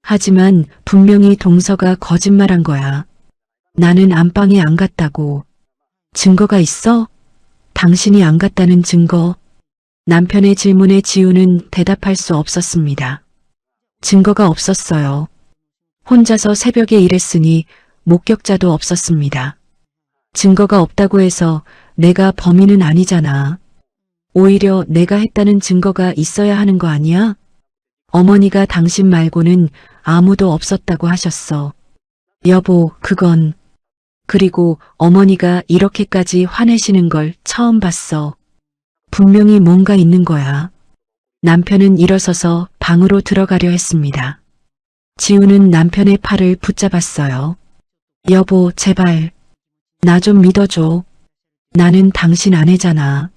하지만 분명히 동서가 거짓말한 거야. 나는 안방에 안 갔다고. 증거가 있어? 당신이 안 갔다는 증거? 남편의 질문에 지우는 대답할 수 없었습니다. 증거가 없었어요. 혼자서 새벽에 일했으니 목격자도 없었습니다. 증거가 없다고 해서 내가 범인은 아니잖아. 오히려 내가 했다는 증거가 있어야 하는 거 아니야? 어머니가 당신 말고는 아무도 없었다고 하셨어. 여보, 그건. 그리고 어머니가 이렇게까지 화내시는 걸 처음 봤어. 분명히 뭔가 있는 거야. 남편은 일어서서 방으로 들어가려 했습니다. 지우는 남편의 팔을 붙잡았어요. 여보, 제발. 나 좀 믿어줘. 나는 당신 아내잖아.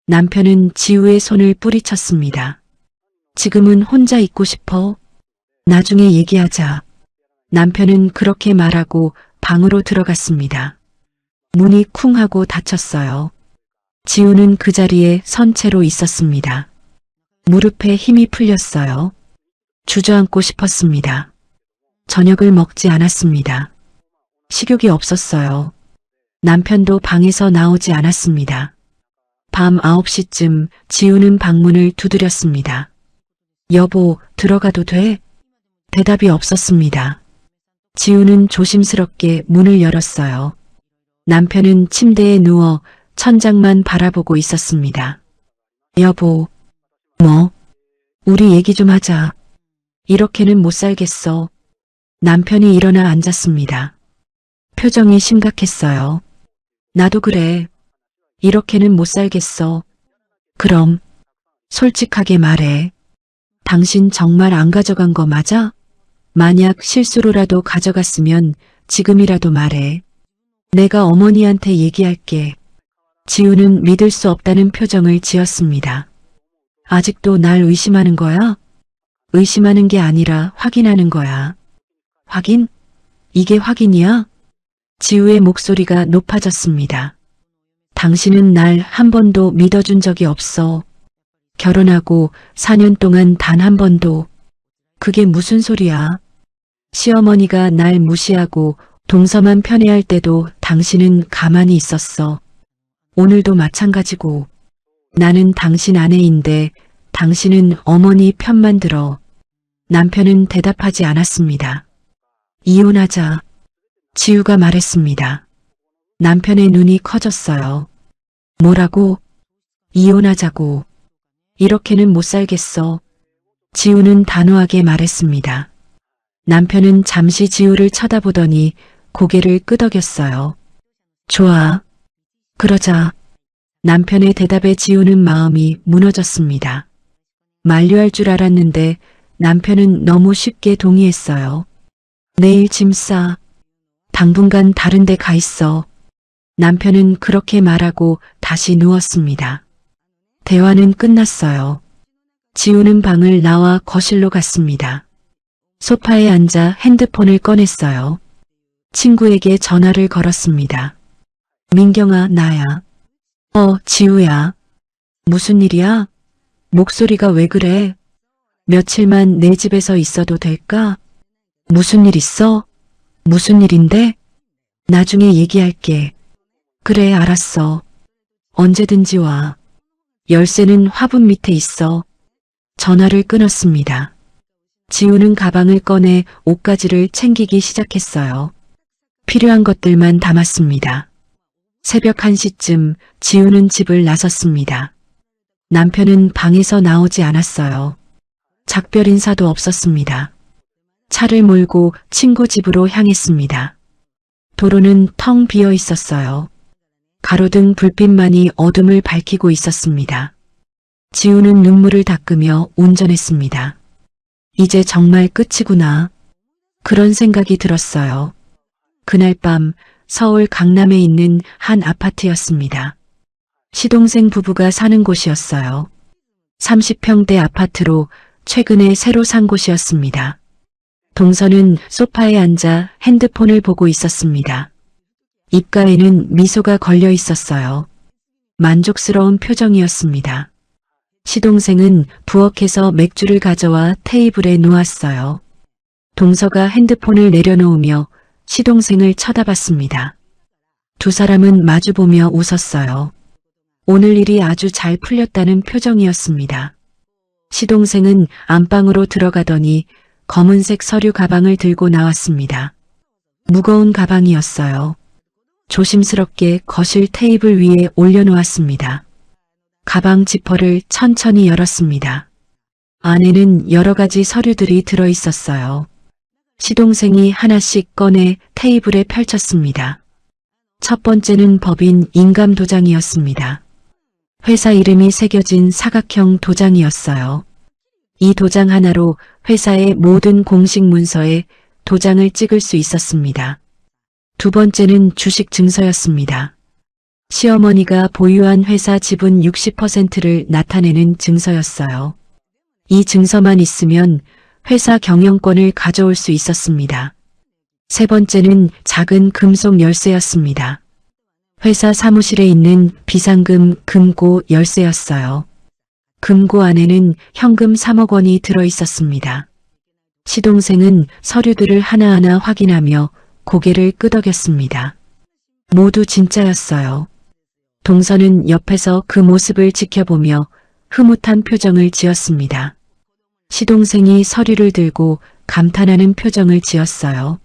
남편은 지우의 손을 뿌리쳤습니다. 지금은 혼자 있고 싶어. 나중에 얘기하자. 남편은 그렇게 말하고 방으로 들어갔습니다. 문이 쿵 하고 닫혔어요. 지우는 그 자리에 선 채로 있었습니다. 무릎에 힘이 풀렸어요. 주저앉고 싶었습니다. 저녁을 먹지 않았습니다. 식욕이 없었어요. 남편도 방에서 나오지 않았습니다. 밤 9시쯤 지우는 방문을 두드렸습니다. 여보, 들어가도 돼? 대답이 없었습니다. 지우는 조심스럽게 문을 열었어요. 남편은 침대에 누워 천장만 바라보고 있었습니다. 여보, 뭐? 우리 얘기 좀 하자. 이렇게는 못 살겠어. 남편이 일어나 앉았습니다. 표정이 심각했어요. 나도 그래. 이렇게는 못 살겠어. 그럼 솔직하게 말해. 당신 정말 안 가져간 거 맞아? 만약 실수로라도 가져갔으면 지금이라도 말해. 내가 어머니한테 얘기할게. 지우는 믿을 수 없다는 표정을 지었습니다. 아직도 날 의심하는 거야? 의심하는 게 아니라 확인하는 거야. 확인? 이게 확인이야? 지우의 목소리가 높아졌습니다. 당신은 날 한 번도 믿어준 적이 없어. 결혼하고 4년 동안 단 한 번도. 그게 무슨 소리야? 시어머니가 날 무시하고 동서만 편애할 때도 당신은 가만히 있었어. 오늘도 마찬가지고. 나는 당신 아내인데 당신은 어머니 편만 들어. 남편은 대답하지 않았습니다. 이혼하자. 지우가 말했습니다. 남편의 눈이 커졌어요. 뭐라고? 이혼하자고. 이렇게는 못 살겠어. 지우는 단호하게 말했습니다. 남편은 잠시 지우를 쳐다보더니 고개를 끄덕였어요. 좋아. 그러자. 남편의 대답에 지우는 마음이 무너졌습니다. 만류할 줄 알았는데 남편은 너무 쉽게 동의했어요. 내일 짐 싸. 당분간 다른 데 가 있어. 남편은 그렇게 말하고 다시 누웠습니다. 대화는 끝났어요. 지우는 방을 나와 거실로 갔습니다. 소파에 앉아 핸드폰을 꺼냈어요. 친구에게 전화를 걸었습니다. 민경아, 나야. 지우야. 무슨 일이야? 목소리가 왜 그래? 며칠만 내 집에서 있어도 될까? 무슨 일 있어? 무슨 일인데? 나중에 얘기할게. 그래, 알았어. 언제든지 와. 열쇠는 화분 밑에 있어. 전화를 끊었습니다. 지우는 가방을 꺼내 옷가지를 챙기기 시작했어요. 필요한 것들만 담았습니다. 새벽 1시쯤 지우는 집을 나섰습니다. 남편은 방에서 나오지 않았어요. 작별 인사도 없었습니다. 차를 몰고 친구 집으로 향했습니다. 도로는 텅 비어 있었어요. 가로등 불빛만이 어둠을 밝히고 있었습니다. 지우는 눈물을 닦으며 운전했습니다. 이제 정말 끝이구나. 그런 생각이 들었어요. 그날 밤 서울 강남에 있는 한 아파트였습니다. 시동생 부부가 사는 곳이었어요. 30평대 아파트로 최근에 새로 산 곳이었습니다. 동서는 소파에 앉아 핸드폰을 보고 있었습니다. 입가에는 미소가 걸려 있었어요. 만족스러운 표정이었습니다. 시동생은 부엌에서 맥주를 가져와 테이블에 놓았어요. 동서가 핸드폰을 내려놓으며 시동생을 쳐다봤습니다. 두 사람은 마주보며 웃었어요. 오늘 일이 아주 잘 풀렸다는 표정이었습니다. 시동생은 안방으로 들어가더니 검은색 서류 가방을 들고 나왔습니다. 무거운 가방이었어요. 조심스럽게 거실 테이블 위에 올려놓았습니다. 가방 지퍼를 천천히 열었습니다. 안에는 여러 가지 서류들이 들어 있었어요. 시동생이 하나씩 꺼내 테이블에 펼쳤습니다. 첫 번째는 법인 인감도장이었습니다. 회사 이름이 새겨진 사각형 도장이었어요. 이 도장 하나로 회사의 모든 공식 문서에 도장을 찍을 수 있었습니다. 두 번째는 주식 증서였습니다. 시어머니가 보유한 회사 지분 60%를 나타내는 증서였어요. 이 증서만 있으면 회사 경영권을 가져올 수 있었습니다. 세 번째는 작은 금속 열쇠였습니다. 회사 사무실에 있는 비상금 금고 열쇠였어요. 금고 안에는 현금 3억 원이 들어 있었습니다. 시동생은 서류들을 하나하나 확인하며 고개를 끄덕였습니다. 모두 진짜였어요. 동서는 옆에서 그 모습을 지켜보며 흐뭇한 표정을 지었습니다. 시동생이 서류를 들고 감탄하는 표정을 지었어요.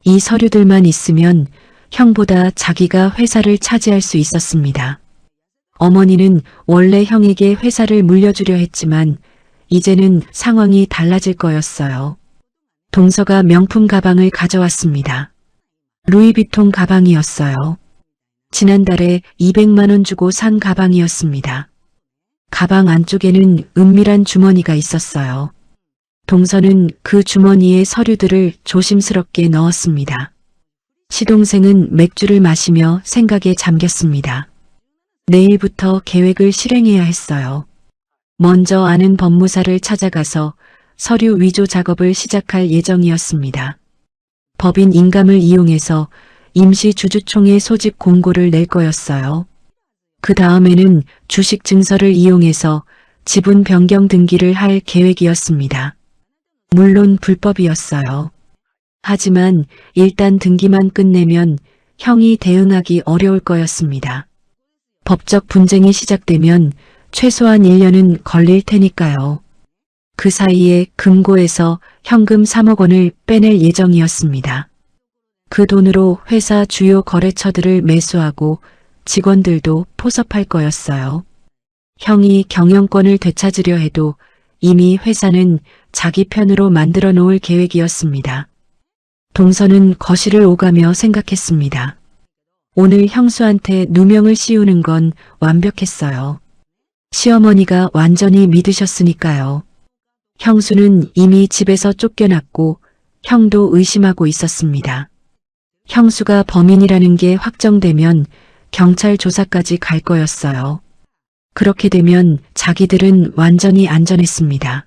이 서류들만 있으면 형보다 자기가 회사를 차지할 수 있었습니다. 어머니는 원래 형에게 회사를 물려주려 했지만 이제는 상황이 달라질 거였어요. 동서가 명품 가방을 가져왔습니다. 루이비통 가방이었어요. 지난달에 200만 원 주고 산 가방이었습니다. 가방 안쪽에는 은밀한 주머니가 있었어요. 동서는 그 주머니에 서류들을 조심스럽게 넣었습니다. 시동생은 맥주를 마시며 생각에 잠겼습니다. 내일부터 계획을 실행해야 했어요. 먼저 아는 법무사를 찾아가서 서류 위조 작업을 시작할 예정이었습니다. 법인 인감을 이용해서 임시 주주총회 소집 공고를 낼 거였어요. 그 다음에는 주식 증서를 이용해서 지분 변경 등기를 할 계획이었습니다. 물론 불법이었어요. 하지만 일단 등기만 끝내면 형이 대응하기 어려울 거였습니다. 법적 분쟁이 시작되면 최소한 1년은 걸릴 테니까요. 그 사이에 금고에서 현금 3억 원을 빼낼 예정이었습니다. 그 돈으로 회사 주요 거래처들을 매수하고 직원들도 포섭할 거였어요. 형이 경영권을 되찾으려 해도 이미 회사는 자기 편으로 만들어 놓을 계획이었습니다. 동서는 거실을 오가며 생각했습니다. 오늘 형수한테 누명을 씌우는 건 완벽했어요. 시어머니가 완전히 믿으셨으니까요. 형수는 이미 집에서 쫓겨났고 형도 의심하고 있었습니다. 형수가 범인이라는 게 확정되면 경찰 조사까지 갈 거였어요. 그렇게 되면 자기들은 완전히 안전했습니다.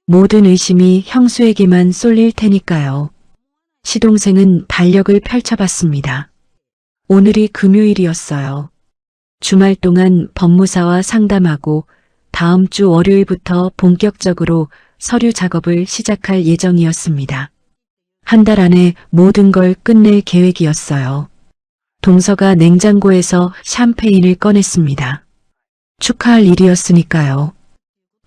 모든 의심이 형수에게만 쏠릴 테니까요. 시동생은 달력을 펼쳐봤습니다. 오늘이 금요일이었어요. 주말 동안 법무사와 상담하고 다음 주 월요일부터 본격적으로 서류 작업을 시작할 예정이었습니다. 한 달 안에 모든 걸 끝낼 계획이었어요. 동서가 냉장고에서 샴페인을 꺼냈습니다. 축하할 일이었으니까요.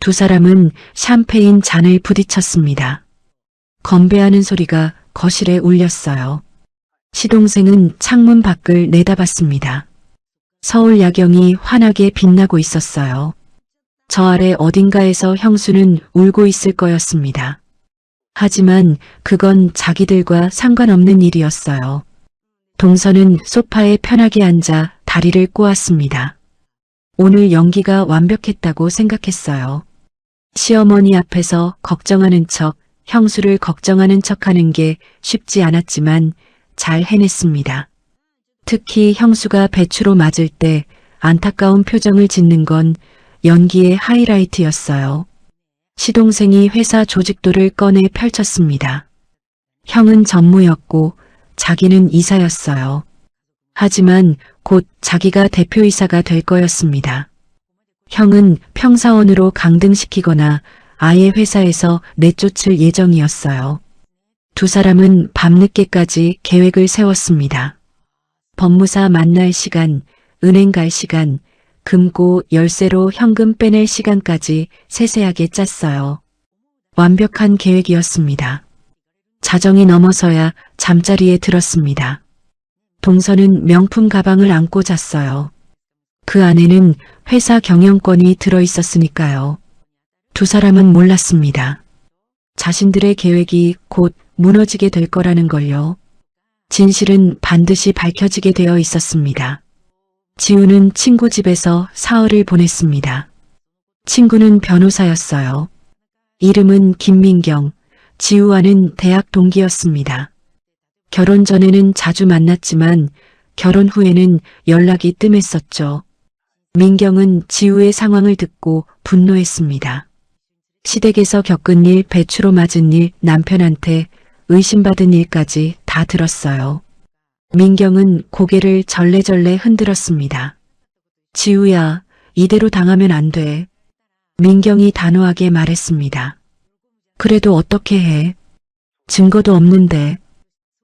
두 사람은 샴페인 잔을 부딪혔습니다. 건배하는 소리가 거실에 울렸어요. 시동생은 창문 밖을 내다봤습니다. 서울 야경이 환하게 빛나고 있었어요. 저 아래 어딘가에서 형수는 울고 있을 거였습니다. 하지만 그건 자기들과 상관없는 일이었어요. 동서는 소파에 편하게 앉아 다리를 꼬았습니다. 오늘 연기가 완벽했다고 생각했어요. 시어머니 앞에서 걱정하는 척, 형수를 걱정하는 척 하는 게 쉽지 않았지만 잘 해냈습니다. 특히 형수가 배추로 맞을 때 안타까운 표정을 짓는 건 연기의 하이라이트였어요. 시동생이 회사 조직도를 꺼내 펼쳤습니다. 형은 전무였고 자기는 이사였어요. 하지만 곧 자기가 대표이사가 될 거였습니다. 형은 평사원으로 강등시키거나 아예 회사에서 내쫓을 예정이었어요. 두 사람은 밤늦게까지 계획을 세웠습니다. 법무사 만날 시간, 은행 갈 시간, 금고 열쇠로 현금 빼낼 시간까지 세세하게 짰어요. 완벽한 계획이었습니다. 자정이 넘어서야 잠자리에 들었습니다. 동서는 명품 가방을 안고 잤어요. 그 안에는 회사 경영권이 들어있었으니까요. 두 사람은 몰랐습니다. 자신들의 계획이 곧 무너지게 될 거라는 걸요. 진실은 반드시 밝혀지게 되어 있었습니다. 지우는 친구 집에서 사흘을 보냈습니다. 친구는 변호사였어요. 이름은 김민경, 지우와는 대학 동기였습니다. 결혼 전에는 자주 만났지만 결혼 후에는 연락이 뜸했었죠. 민경은 지우의 상황을 듣고 분노했습니다. 시댁에서 겪은 일, 배추로 맞은 일, 남편한테 의심받은 일까지 다 들었어요. 민경은 고개를 절레절레 흔들었습니다. 지우야, 이대로 당하면 안 돼. 민경이 단호하게 말했습니다. 그래도 어떻게 해? 증거도 없는데.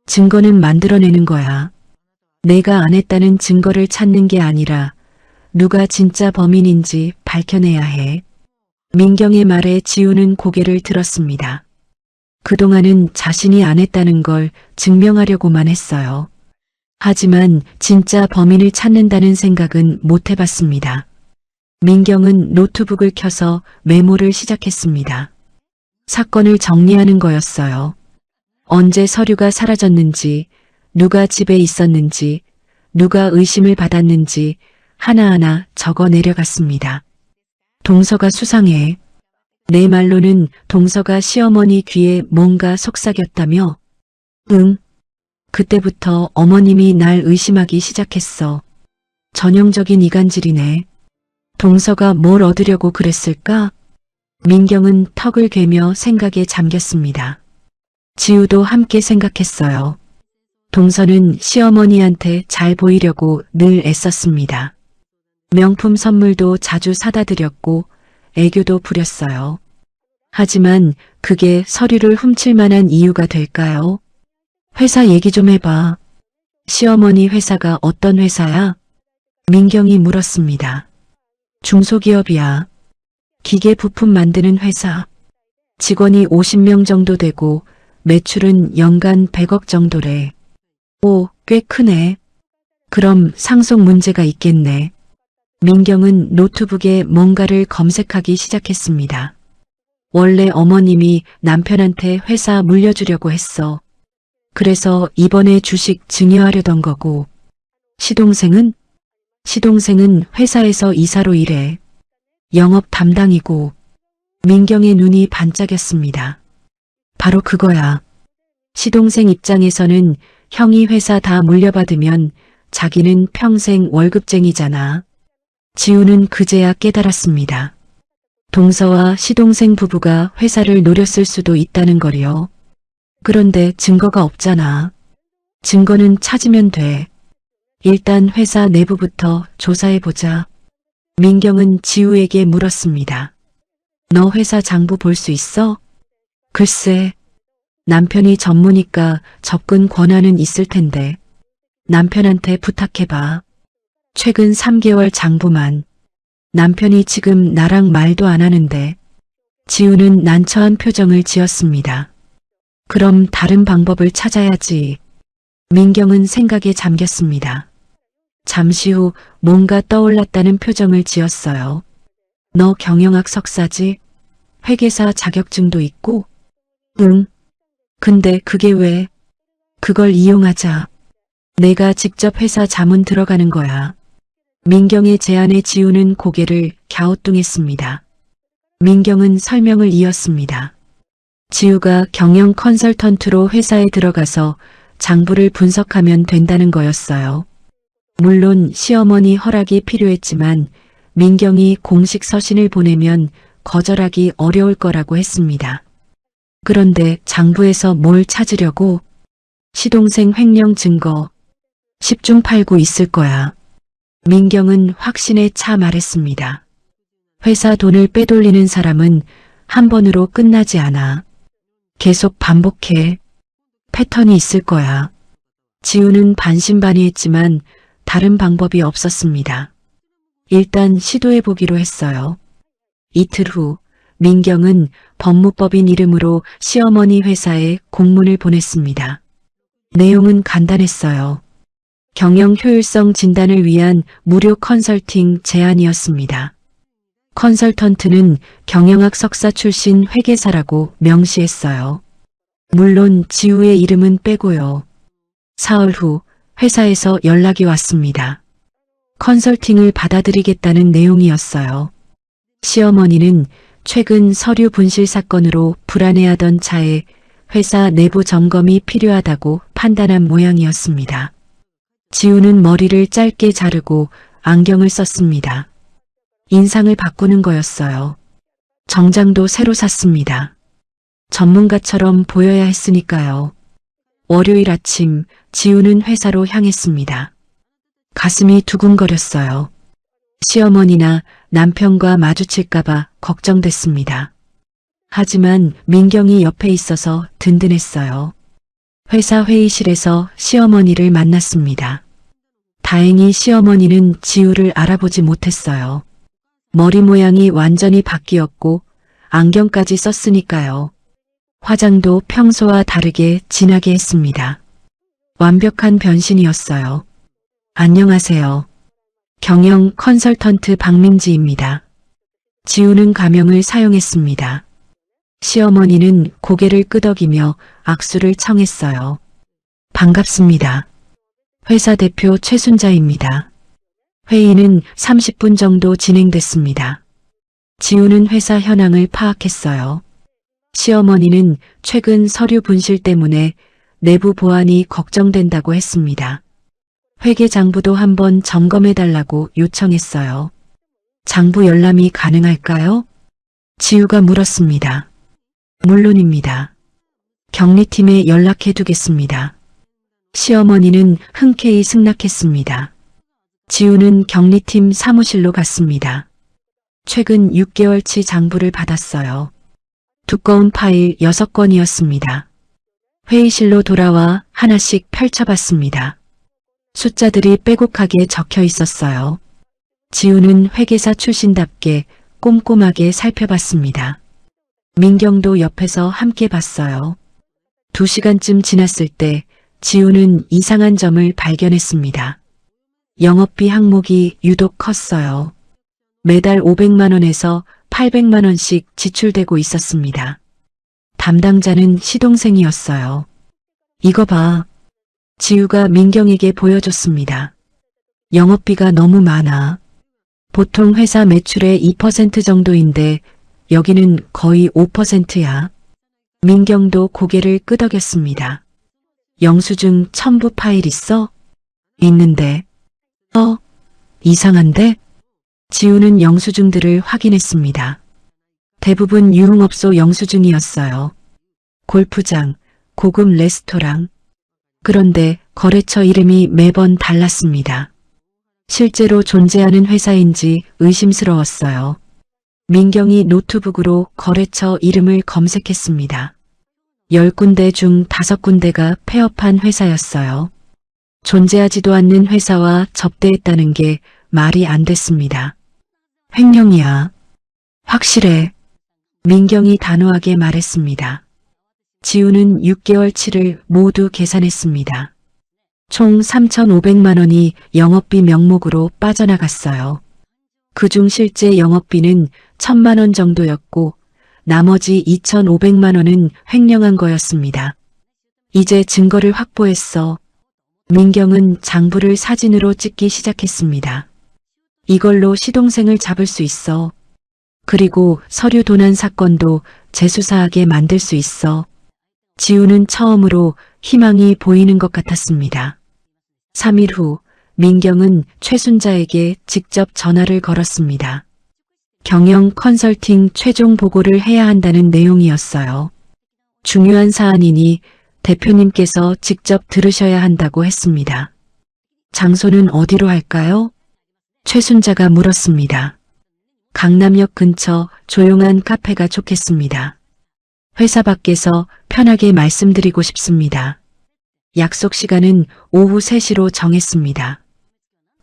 증거는 만들어내는 거야. 내가 안 했다는 증거를 찾는 게 아니라 누가 진짜 범인인지 밝혀내야 해. 민경의 말에 지우는 고개를 들었습니다. 그동안은 자신이 안 했다는 걸 증명하려고만 했어요. 하지만 진짜 범인을 찾는다는 생각은 못 해봤습니다. 민경은 노트북을 켜서 메모를 시작했습니다. 사건을 정리하는 거였어요. 언제 서류가 사라졌는지, 누가 집에 있었는지, 누가 의심을 받았는지 하나하나 적어 내려갔습니다. 동서가 수상해. 내 말로는 동서가 시어머니 귀에 뭔가 속삭였다며? 응. 그때부터 어머님이 날 의심하기 시작했어. 전형적인 이간질이네. 동서가 뭘 얻으려고 그랬을까? 민경은 턱을 괴며 생각에 잠겼습니다. 지우도 함께 생각했어요. 동서는 시어머니한테 잘 보이려고 늘 애썼습니다. 명품 선물도 자주 사다 드렸고 애교도 부렸어요. 하지만 그게 서류를 훔칠 만한 이유가 될까요? 회사 얘기 좀 해봐. 시어머니 회사가 어떤 회사야? 민경이 물었습니다. 중소기업이야. 기계 부품 만드는 회사. 직원이 50명 정도 되고 매출은 연간 100억 정도래. 오, 꽤 크네. 그럼 상속 문제가 있겠네. 민경은 노트북에 뭔가를 검색하기 시작했습니다. 원래 어머님이 남편한테 회사 물려주려고 했어. 그래서 이번에 주식 증여하려던 거고. 시동생은? 시동생은 회사에서 이사로 일해. 영업 담당이고. 민경의 눈이 반짝였습니다. 바로 그거야. 시동생 입장에서는 형이 회사 다 물려받으면 자기는 평생 월급쟁이잖아. 지우는 그제야 깨달았습니다. 동서와 시동생 부부가 회사를 노렸을 수도 있다는 거리요. 그런데 증거가 없잖아. 증거는 찾으면 돼. 일단 회사 내부부터 조사해보자. 민경은 지우에게 물었습니다. 너 회사 장부 볼 수 있어? 글쎄, 남편이 전무니까 접근 권한은 있을 텐데. 남편한테 부탁해봐. 최근 3개월 장부만. 남편이 지금 나랑 말도 안 하는데. 지우는 난처한 표정을 지었습니다. 그럼 다른 방법을 찾아야지. 민경은 생각에 잠겼습니다. 잠시 후 뭔가 떠올랐다는 표정을 지었어요. 너 경영학 석사지? 회계사 자격증도 있고? 응. 근데 그게 왜? 그걸 이용하자. 내가 직접 회사 자문 들어가는 거야. 민경의 제안에 지우는 고개를 갸우뚱했습니다. 민경은 설명을 이었습니다. 지우가 경영 컨설턴트로 회사에 들어가서 장부를 분석하면 된다는 거였어요. 물론 시어머니 허락이 필요했지만 민경이 공식 서신을 보내면 거절하기 어려울 거라고 했습니다. 그런데 장부에서 뭘 찾으려고? 시동생 횡령 증거. 10중 8구 있을 거야. 민경은 확신에 차 말했습니다. 회사 돈을 빼돌리는 사람은 한 번으로 끝나지 않아. 계속 반복해. 패턴이 있을 거야. 지우는 반신반의했지만 다른 방법이 없었습니다. 일단 시도해보기로 했어요. 이틀 후 민경은 법무법인 이름으로 시어머니 회사에 공문을 보냈습니다. 내용은 간단했어요. 경영 효율성 진단을 위한 무료 컨설팅 제안이었습니다. 컨설턴트는 경영학 석사 출신 회계사라고 명시했어요. 물론 지우의 이름은 빼고요. 사흘 후 회사에서 연락이 왔습니다. 컨설팅을 받아들이겠다는 내용이었어요. 시어머니는 최근 서류 분실 사건으로 불안해하던 차에 회사 내부 점검이 필요하다고 판단한 모양이었습니다. 지우는 머리를 짧게 자르고 안경을 썼습니다. 인상을 바꾸는 거였어요. 정장도 새로 샀습니다. 전문가처럼 보여야 했으니까요. 월요일 아침 지우는 회사로 향했습니다. 가슴이 두근거렸어요. 시어머니나 남편과 마주칠까봐 걱정됐습니다. 하지만 민경이 옆에 있어서 든든했어요. 회사 회의실에서 시어머니를 만났습니다. 다행히 시어머니는 지우를 알아보지 못했어요. 머리 모양이 완전히 바뀌었고 안경까지 썼으니까요. 화장도 평소와 다르게 진하게 했습니다. 완벽한 변신이었어요. 안녕하세요. 경영 컨설턴트 박민지입니다. 지우는 가명을 사용했습니다. 시어머니는 고개를 끄덕이며 악수를 청했어요. 반갑습니다. 회사 대표 최순자입니다. 회의는 30분 정도 진행됐습니다. 지우는 회사 현황을 파악했어요. 시어머니는 최근 서류 분실 때문에 내부 보안이 걱정된다고 했습니다. 회계 장부도 한번 점검해달라고 요청했어요. 장부 열람이 가능할까요? 지우가 물었습니다. 물론입니다. 격리팀에 연락해두겠습니다. 시어머니는 흔쾌히 승낙했습니다. 지우는 격리팀 사무실로 갔습니다. 최근 6개월치 장부를 받았어요. 두꺼운 파일 6건이었습니다. 회의실로 돌아와 하나씩 펼쳐봤습니다. 숫자들이 빼곡하게 적혀 있었어요. 지우는 회계사 출신답게 꼼꼼하게 살펴봤습니다. 민경도 옆에서 함께 봤어요. 2시간쯤 지났을 때 지우는 이상한 점을 발견했습니다. 영업비 항목이 유독 컸어요. 매달 500만 원에서 800만 원씩 지출되고 있었습니다. 담당자는 시동생이었어요. 이거 봐. 지우가 민경에게 보여줬습니다. 영업비가 너무 많아. 보통 회사 매출의 2% 정도인데 여기는 거의 5%야. 민경도 고개를 끄덕였습니다. 영수증 첨부 파일 있어? 있는데. 이상한데? 지우는 영수증들을 확인했습니다. 대부분 유흥업소 영수증이었어요. 골프장, 고급 레스토랑. 그런데 거래처 이름이 매번 달랐습니다. 실제로 존재하는 회사인지 의심스러웠어요. 민경이 노트북으로 거래처 이름을 검색했습니다. 10군데 중 5군데가 폐업한 회사였어요. 존재하지도 않는 회사와 접대했다는 게 말이 안 됐습니다. 횡령이야. 확실해. 민경이 단호하게 말했습니다. 지우는 6개월치를 모두 계산했습니다. 총 3,500만 원이 영업비 명목으로 빠져나갔어요. 그중 실제 영업비는 1,000만 원 정도였고 나머지 2,500만 원은 횡령한 거였습니다. 이제 증거를 확보했어. 민경은 장부를 사진으로 찍기 시작했습니다. 이걸로 시동생을 잡을 수 있어. 그리고 서류 도난 사건도 재수사하게 만들 수 있어. 지우는 처음으로 희망이 보이는 것 같았습니다. 3일 후 민경은 최순자에게 직접 전화를 걸었습니다. 경영 컨설팅 최종 보고를 해야 한다는 내용이었어요. 중요한 사안이니 대표님께서 직접 들으셔야 한다고 했습니다. 장소는 어디로 할까요? 최순자가 물었습니다. 강남역 근처 조용한 카페가 좋겠습니다. 회사 밖에서 편하게 말씀드리고 싶습니다. 약속 시간은 오후 3시로 정했습니다.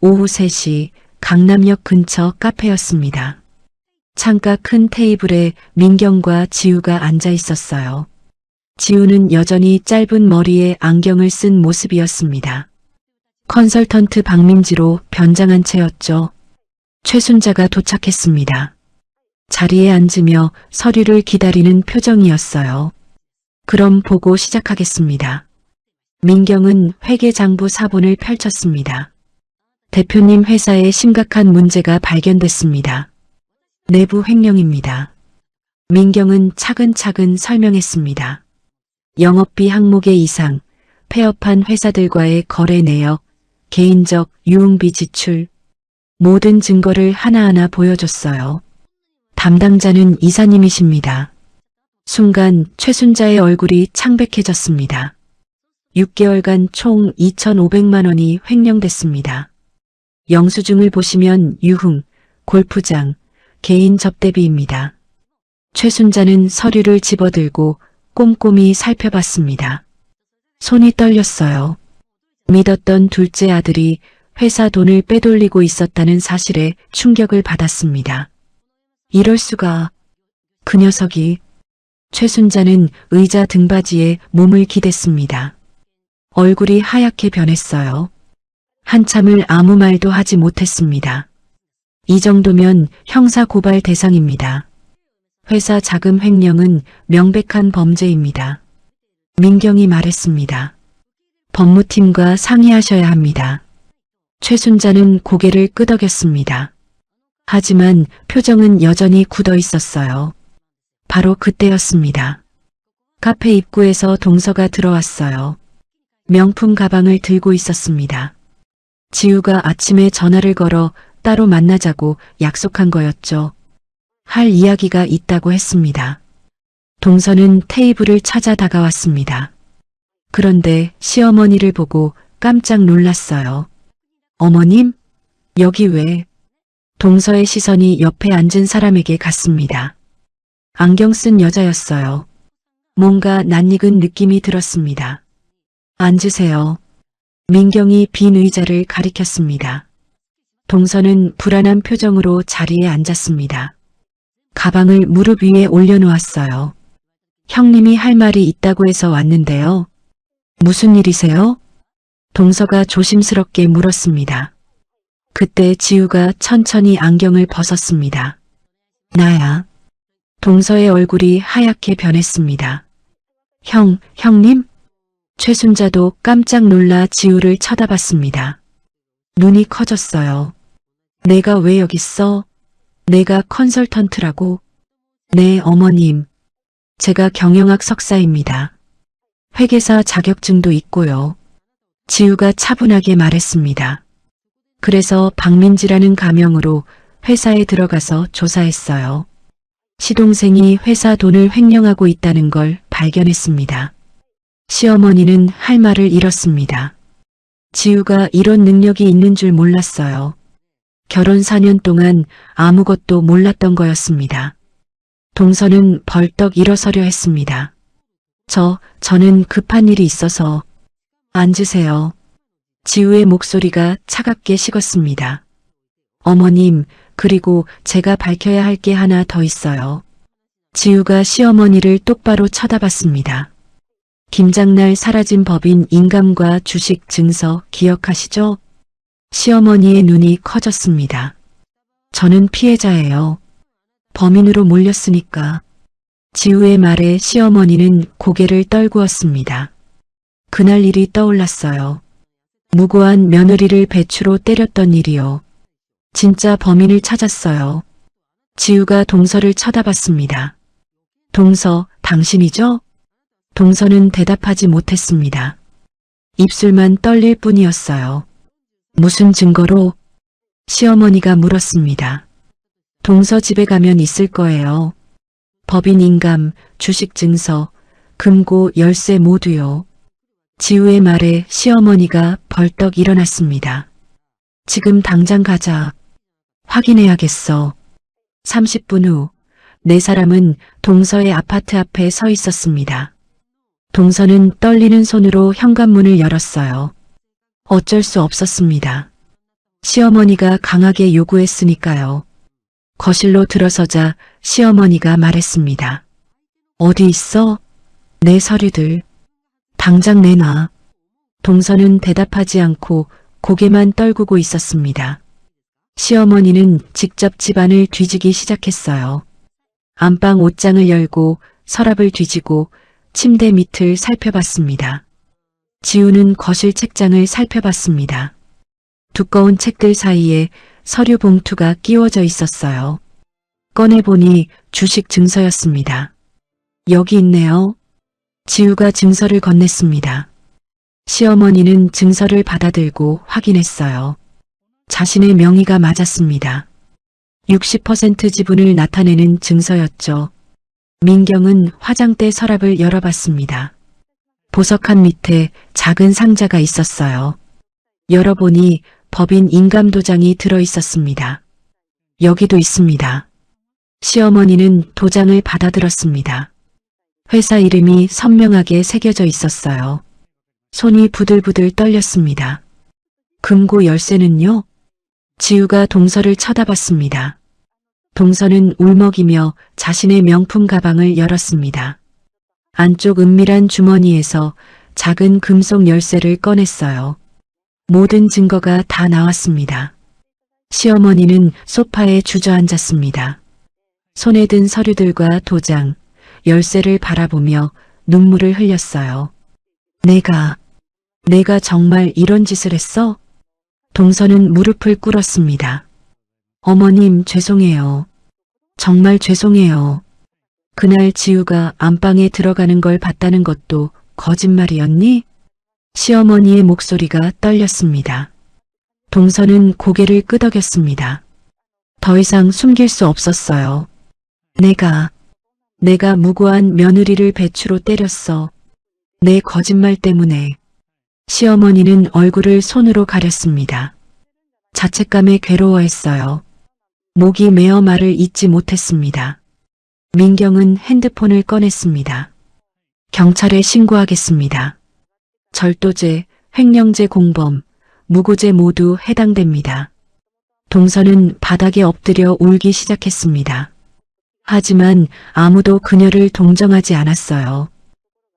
오후 3시 강남역 근처 카페였습니다. 창가 큰 테이블에 민경과 지우가 앉아 있었어요. 지우는 여전히 짧은 머리에 안경을 쓴 모습이었습니다. 컨설턴트 박민지로 변장한 채였죠. 최순자가 도착했습니다. 자리에 앉으며 서류를 기다리는 표정이었어요. 그럼 보고 시작하겠습니다. 민경은 회계장부 사본을 펼쳤습니다. 대표님 회사에 심각한 문제가 발견됐습니다. 내부 횡령입니다. 민경은 차근차근 설명했습니다. 영업비 항목의 이상, 폐업한 회사들과의 거래 내역, 개인적 유흥비 지출, 모든 증거를 하나하나 보여줬어요. 담당자는 이사님이십니다. 순간 최순자의 얼굴이 창백해졌습니다. 6개월간 총 2,500만 원이 횡령됐습니다. 영수증을 보시면 유흥, 골프장, 개인 접대비입니다. 최순자는 서류를 집어들고 꼼꼼히 살펴봤습니다. 손이 떨렸어요. 믿었던 둘째 아들이 회사 돈을 빼돌리고 있었다는 사실에 충격을 받았습니다. 이럴 수가. 그 녀석이. 최순자는 의자 등받이에 몸을 기댔습니다. 얼굴이 하얗게 변했어요. 한참을 아무 말도 하지 못했습니다. 이 정도면 형사 고발 대상입니다. 회사 자금 횡령은 명백한 범죄입니다. 민경이 말했습니다. 법무팀과 상의하셔야 합니다. 최순자는 고개를 끄덕였습니다. 하지만 표정은 여전히 굳어 있었어요. 바로 그때였습니다. 카페 입구에서 동서가 들어왔어요. 명품 가방을 들고 있었습니다. 지우가 아침에 전화를 걸어 따로 만나자고 약속한 거였죠. 할 이야기가 있다고 했습니다. 동서는 테이블을 찾아 다가왔습니다. 그런데 시어머니를 보고 깜짝 놀랐어요. 어머님? 여기 왜? 동서의 시선이 옆에 앉은 사람에게 갔습니다. 안경 쓴 여자였어요. 뭔가 낯익은 느낌이 들었습니다. 앉으세요. 민경이 빈 의자를 가리켰습니다. 동서는 불안한 표정으로 자리에 앉았습니다. 가방을 무릎 위에 올려놓았어요. 형님이 할 말이 있다고 해서 왔는데요. 무슨 일이세요? 동서가 조심스럽게 물었습니다. 그때 지우가 천천히 안경을 벗었습니다. 나야. 동서의 얼굴이 하얗게 변했습니다. 형님? 최순자도 깜짝 놀라 지우를 쳐다봤습니다. 눈이 커졌어요. 내가 왜 여기 있어? 내가 컨설턴트라고? 네, 어머님. 제가 경영학 석사입니다. 회계사 자격증도 있고요. 지우가 차분하게 말했습니다. 그래서 박민지라는 가명으로 회사에 들어가서 조사했어요. 시동생이 회사 돈을 횡령하고 있다는 걸 발견했습니다. 시어머니는 할 말을 잃었습니다. 지우가 이런 능력이 있는 줄 몰랐어요. 결혼 4년 동안 아무것도 몰랐던 거였습니다. 동서는 벌떡 일어서려 했습니다. 저는 급한 일이 있어서. 앉으세요. 지우의 목소리가 차갑게 식었습니다. 어머님, 그리고 제가 밝혀야 할 게 하나 더 있어요. 지우가 시어머니를 똑바로 쳐다봤습니다. 김장날 사라진 법인 인감과 주식 증서 기억하시죠? 시어머니의 눈이 커졌습니다. 저는 피해자예요. 범인으로 몰렸으니까. 지우의 말에 시어머니는 고개를 떨구었습니다. 그날 일이 떠올랐어요. 무고한 며느리를 배추로 때렸던 일이요. 진짜 범인을 찾았어요. 지우가 동서를 쳐다봤습니다. 동서, 당신이죠? 동서는 대답하지 못했습니다. 입술만 떨릴 뿐이었어요. 무슨 증거로? 시어머니가 물었습니다. 동서 집에 가면 있을 거예요. 법인 인감, 주식 증서, 금고 열쇠 모두요. 지우의 말에 시어머니가 벌떡 일어났습니다. 지금 당장 가자. 확인해야겠어. 30분 후, 네 사람은 동서의 아파트 앞에 서 있었습니다. 동서는 떨리는 손으로 현관문을 열었어요. 어쩔 수 없었습니다. 시어머니가 강하게 요구했으니까요. 거실로 들어서자 시어머니가 말했습니다. 어디 있어? 내 서류들. 당장 내놔. 동서는 대답하지 않고 고개만 떨구고 있었습니다. 시어머니는 직접 집안을 뒤지기 시작했어요. 안방 옷장을 열고 서랍을 뒤지고 침대 밑을 살펴봤습니다. 지우는 거실 책장을 살펴봤습니다. 두꺼운 책들 사이에 서류 봉투가 끼워져 있었어요. 꺼내보니 주식 증서였습니다. 여기 있네요. 지우가 증서를 건넸습니다. 시어머니는 증서를 받아들고 확인했어요. 자신의 명의가 맞았습니다. 60% 지분을 나타내는 증서였죠. 민경은 화장대 서랍을 열어봤습니다. 보석함 밑에 작은 상자가 있었어요. 열어보니 법인 인감도장이 들어있었습니다. 여기도 있습니다. 시어머니는 도장을 받아들었습니다. 회사 이름이 선명하게 새겨져 있었어요. 손이 부들부들 떨렸습니다. 금고 열쇠는요? 지우가 동서를 쳐다봤습니다. 동서는 울먹이며 자신의 명품 가방을 열었습니다. 안쪽 은밀한 주머니에서 작은 금속 열쇠를 꺼냈어요. 모든 증거가 다 나왔습니다. 시어머니는 소파에 주저앉았습니다. 손에 든 서류들과 도장, 열쇠를 바라보며 눈물을 흘렸어요. 내가 정말 이런 짓을 했어? 동서는 무릎을 꿇었습니다. 어머님, 죄송해요. 정말 죄송해요. 그날 지우가 안방에 들어가는 걸 봤다는 것도 거짓말이었니? 시어머니의 목소리가 떨렸습니다. 동서는 고개를 끄덕였습니다. 더 이상 숨길 수 없었어요. 내가 무고한 며느리를 배추로 때렸어. 내 거짓말 때문에. 시어머니는 얼굴을 손으로 가렸습니다. 자책감에 괴로워했어요. 목이 메어 말을 잇지 못했습니다. 민경은 핸드폰을 꺼냈습니다. 경찰에 신고하겠습니다. 절도죄, 횡령죄 공범, 무고죄 모두 해당됩니다. 동서는 바닥에 엎드려 울기 시작했습니다. 하지만 아무도 그녀를 동정하지 않았어요.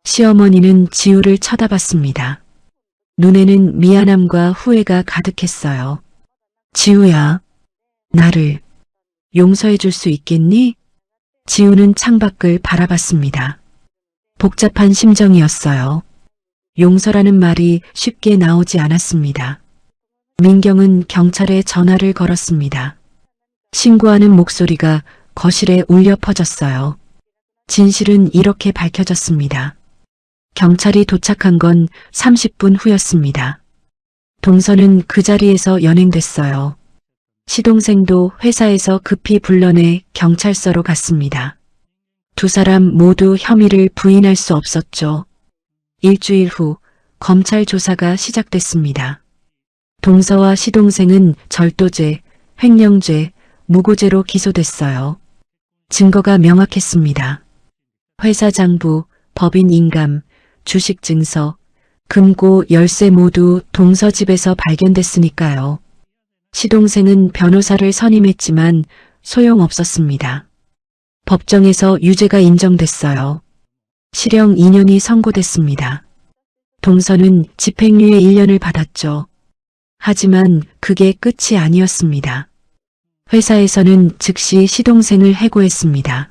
시어머니는 지우를 쳐다봤습니다. 눈에는 미안함과 후회가 가득했어요. 지우야, 나를 용서해 줄 수 있겠니? 지우는 창밖을 바라봤습니다. 복잡한 심정이었어요. 용서라는 말이 쉽게 나오지 않았습니다. 민경은 경찰에 전화를 걸었습니다. 신고하는 목소리가 거실에 울려 퍼졌어요. 진실은 이렇게 밝혀졌습니다. 경찰이 도착한 건 30분 후였습니다. 동서는 그 자리에서 연행됐어요. 시동생도 회사에서 급히 불러내 경찰서로 갔습니다. 두 사람 모두 혐의를 부인할 수 없었죠. 일주일 후 검찰 조사가 시작됐습니다. 동서와 시동생은 절도죄, 횡령죄, 무고죄로 기소됐어요. 증거가 명확했습니다. 회사 장부, 법인 인감, 주식 증서, 금고 열쇠 모두 동서 집에서 발견됐으니까요. 시동생은 변호사를 선임했지만 소용없었습니다. 법정에서 유죄가 인정됐어요. 실형 2년이 선고됐습니다. 동서는 집행유예 1년을 받았죠. 하지만 그게 끝이 아니었습니다. 회사에서는 즉시 시동생을 해고했습니다.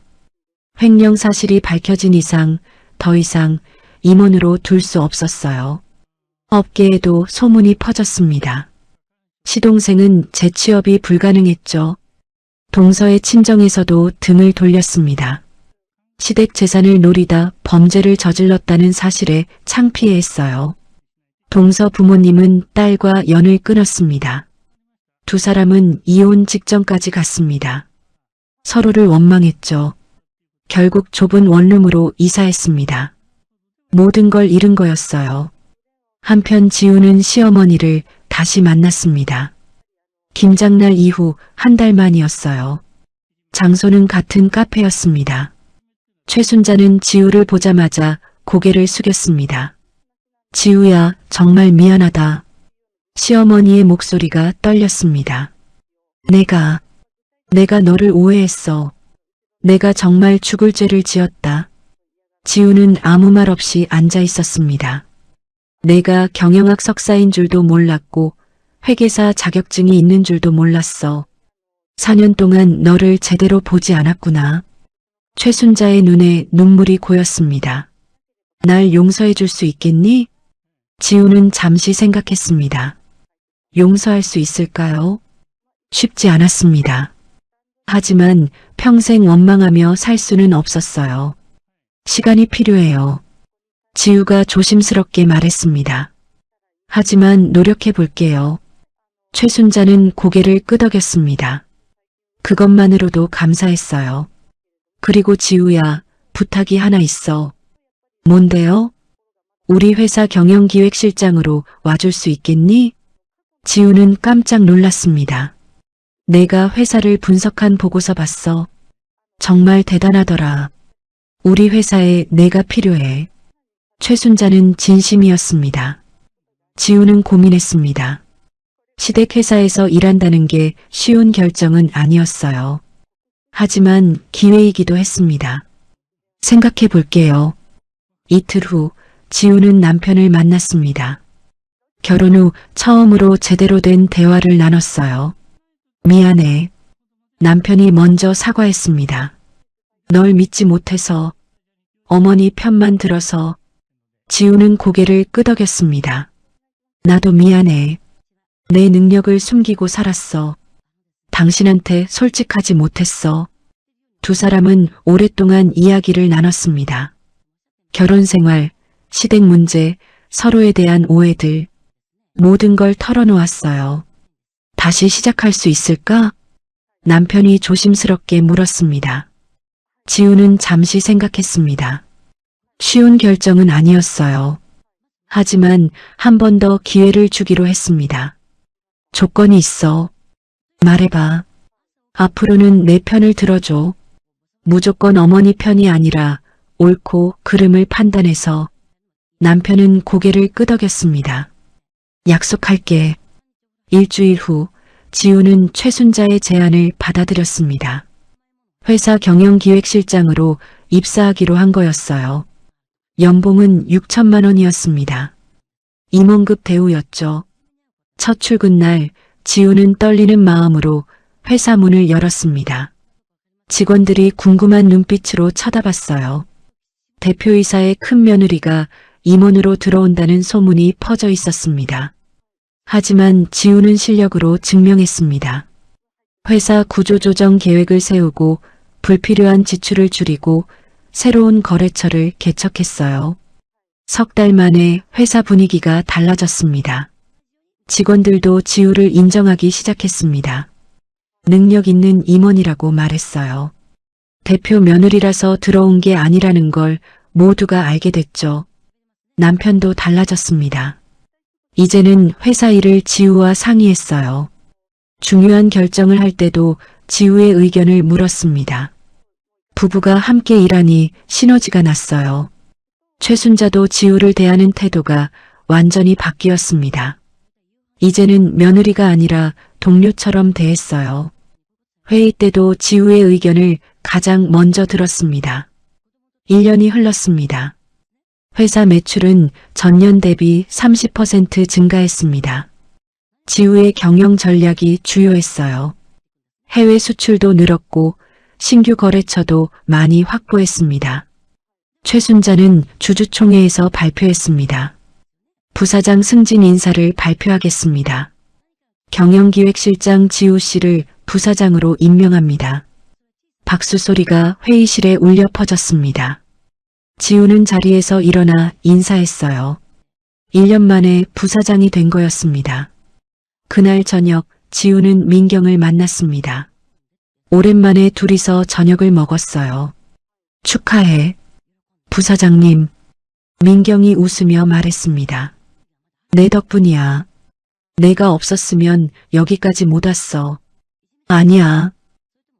횡령 사실이 밝혀진 이상 더 이상 임원으로 둘 수 없었어요. 업계에도 소문이 퍼졌습니다. 시동생은 재취업이 불가능했죠. 동서의 친정에서도 등을 돌렸습니다. 시댁 재산을 노리다 범죄를 저질렀다는 사실에 창피해했어요. 동서 부모님은 딸과 연을 끊었습니다. 두 사람은 이혼 직전까지 갔습니다. 서로를 원망했죠. 결국 좁은 원룸으로 이사했습니다. 모든 걸 잃은 거였어요. 한편 지우는 시어머니를 다시 만났습니다. 김장날 이후 한 달 만이었어요. 장소는 같은 카페였습니다. 최순자는 지우를 보자마자 고개를 숙였습니다. 지우야, 정말 미안하다. 시어머니의 목소리가 떨렸습니다. 내가 너를 오해했어. 내가 정말 죽을 죄를 지었다. 지우는 아무 말 없이 앉아 있었습니다. 내가 경영학 석사인 줄도 몰랐고 회계사 자격증이 있는 줄도 몰랐어. 4년 동안 너를 제대로 보지 않았구나. 최순자의 눈에 눈물이 고였습니다. 날 용서해 줄 수 있겠니? 지우는 잠시 생각했습니다. 용서할 수 있을까요? 쉽지 않았습니다. 하지만 평생 원망하며 살 수는 없었어요. 시간이 필요해요. 지우가 조심스럽게 말했습니다. 하지만 노력해 볼게요. 최순자는 고개를 끄덕였습니다. 그것만으로도 감사했어요. 그리고 지우야, 부탁이 하나 있어. 뭔데요? 우리 회사 경영기획실장으로 와줄 수 있겠니? 지우는 깜짝 놀랐습니다. 내가 회사를 분석한 보고서 봤어. 정말 대단하더라. 우리 회사에 내가 필요해. 최순자는 진심이었습니다. 지우는 고민했습니다. 시댁 회사에서 일한다는 게 쉬운 결정은 아니었어요. 하지만 기회이기도 했습니다. 생각해 볼게요. 이틀 후 지우는 남편을 만났습니다. 결혼 후 처음으로 제대로 된 대화를 나눴어요. 미안해. 남편이 먼저 사과했습니다. 널 믿지 못해서, 어머니 편만 들어서. 지우는 고개를 끄덕였습니다. 나도 미안해. 내 능력을 숨기고 살았어. 당신한테 솔직하지 못했어. 두 사람은 오랫동안 이야기를 나눴습니다. 결혼 생활, 시댁 문제, 서로에 대한 오해들, 모든 걸 털어놓았어요. 다시 시작할 수 있을까? 남편이 조심스럽게 물었습니다. 지우는 잠시 생각했습니다. 쉬운 결정은 아니었어요. 하지만 한 번 더 기회를 주기로 했습니다. 조건이 있어. 말해봐. 앞으로는 내 편을 들어줘. 무조건 어머니 편이 아니라 옳고 그름을 판단해서. 남편은 고개를 끄덕였습니다. 약속할게. 일주일 후 지우는 최순자의 제안을 받아들였습니다. 회사 경영기획실장으로 입사하기로 한 거였어요. 연봉은 6천만 원이었습니다. 임원급 대우였죠. 첫 출근 날 지우는 떨리는 마음으로 회사 문을 열었습니다. 직원들이 궁금한 눈빛으로 쳐다봤어요. 대표이사의 큰 며느리가 임원으로 들어온다는 소문이 퍼져 있었습니다. 하지만 지우는 실력으로 증명했습니다. 회사 구조조정 계획을 세우고 불필요한 지출을 줄이고 새로운 거래처를 개척했어요. 석 달 만에 회사 분위기가 달라졌습니다. 직원들도 지우를 인정하기 시작했습니다. 능력 있는 임원이라고 말했어요. 대표 며느리라서 들어온 게 아니라는 걸 모두가 알게 됐죠. 남편도 달라졌습니다. 이제는 회사 일을 지우와 상의했어요. 중요한 결정을 할 때도 지우의 의견을 물었습니다. 부부가 함께 일하니 시너지가 났어요. 최순자도 지우를 대하는 태도가 완전히 바뀌었습니다. 이제는 며느리가 아니라 동료처럼 대했어요. 회의 때도 지우의 의견을 가장 먼저 들었습니다. 1년이 흘렀습니다. 회사 매출은 전년 대비 30% 증가했습니다. 지우의 경영 전략이 주요했어요. 해외 수출도 늘었고 신규 거래처도 많이 확보했습니다. 최순자는 주주총회에서 발표했습니다. 부사장 승진 인사를 발표하겠습니다. 경영기획실장 지우 씨를 부사장으로 임명합니다. 박수 소리가 회의실에 울려 퍼졌습니다. 지우는 자리에서 일어나 인사했어요. 1년 만에 부사장이 된 거였습니다. 그날 저녁 지우는 민경을 만났습니다. 오랜만에 둘이서 저녁을 먹었어요. 축하해. 부사장님. 민경이 웃으며 말했습니다. 내 덕분이야. 내가 없었으면 여기까지 못 왔어. 아니야.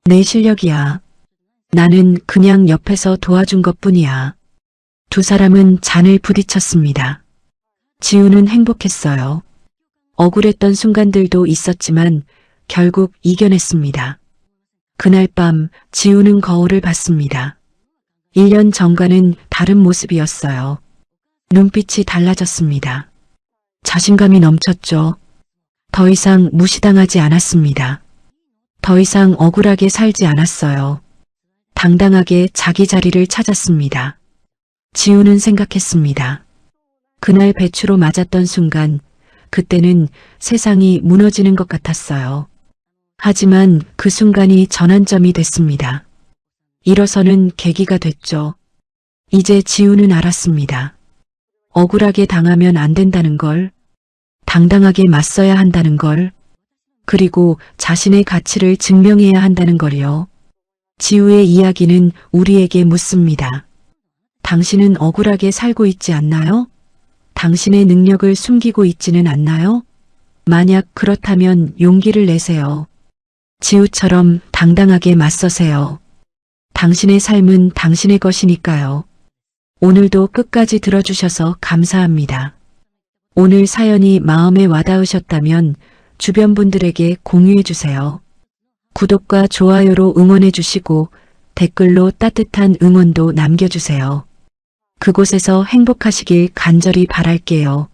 내 실력이야. 나는 그냥 옆에서 도와준 것뿐이야. 두 사람은 잔을 부딪혔습니다. 지우는 행복했어요. 억울했던 순간들도 있었지만 결국 이겨냈습니다. 그날 밤 지우는 거울을 봤습니다. 1년 전과는 다른 모습이었어요. 눈빛이 달라졌습니다. 자신감이 넘쳤죠. 더 이상 무시당하지 않았습니다. 더 이상 억울하게 살지 않았어요. 당당하게 자기 자리를 찾았습니다. 지우는 생각했습니다. 그날 배추로 맞았던 순간, 그때는 세상이 무너지는 것 같았어요. 하지만 그 순간이 전환점이 됐습니다. 일어서는 계기가 됐죠. 이제 지우는 알았습니다. 억울하게 당하면 안 된다는 걸, 당당하게 맞서야 한다는 걸, 그리고 자신의 가치를 증명해야 한다는 걸요. 지우의 이야기는 우리에게 묻습니다. 당신은 억울하게 살고 있지 않나요? 당신의 능력을 숨기고 있지는 않나요? 만약 그렇다면 용기를 내세요. 지우처럼 당당하게 맞서세요. 당신의 삶은 당신의 것이니까요. 오늘도 끝까지 들어주셔서 감사합니다. 오늘 사연이 마음에 와닿으셨다면 주변 분들에게 공유해 주세요. 구독과 좋아요로 응원해 주시고 댓글로 따뜻한 응원도 남겨주세요. 그곳에서 행복하시길 간절히 바랄게요.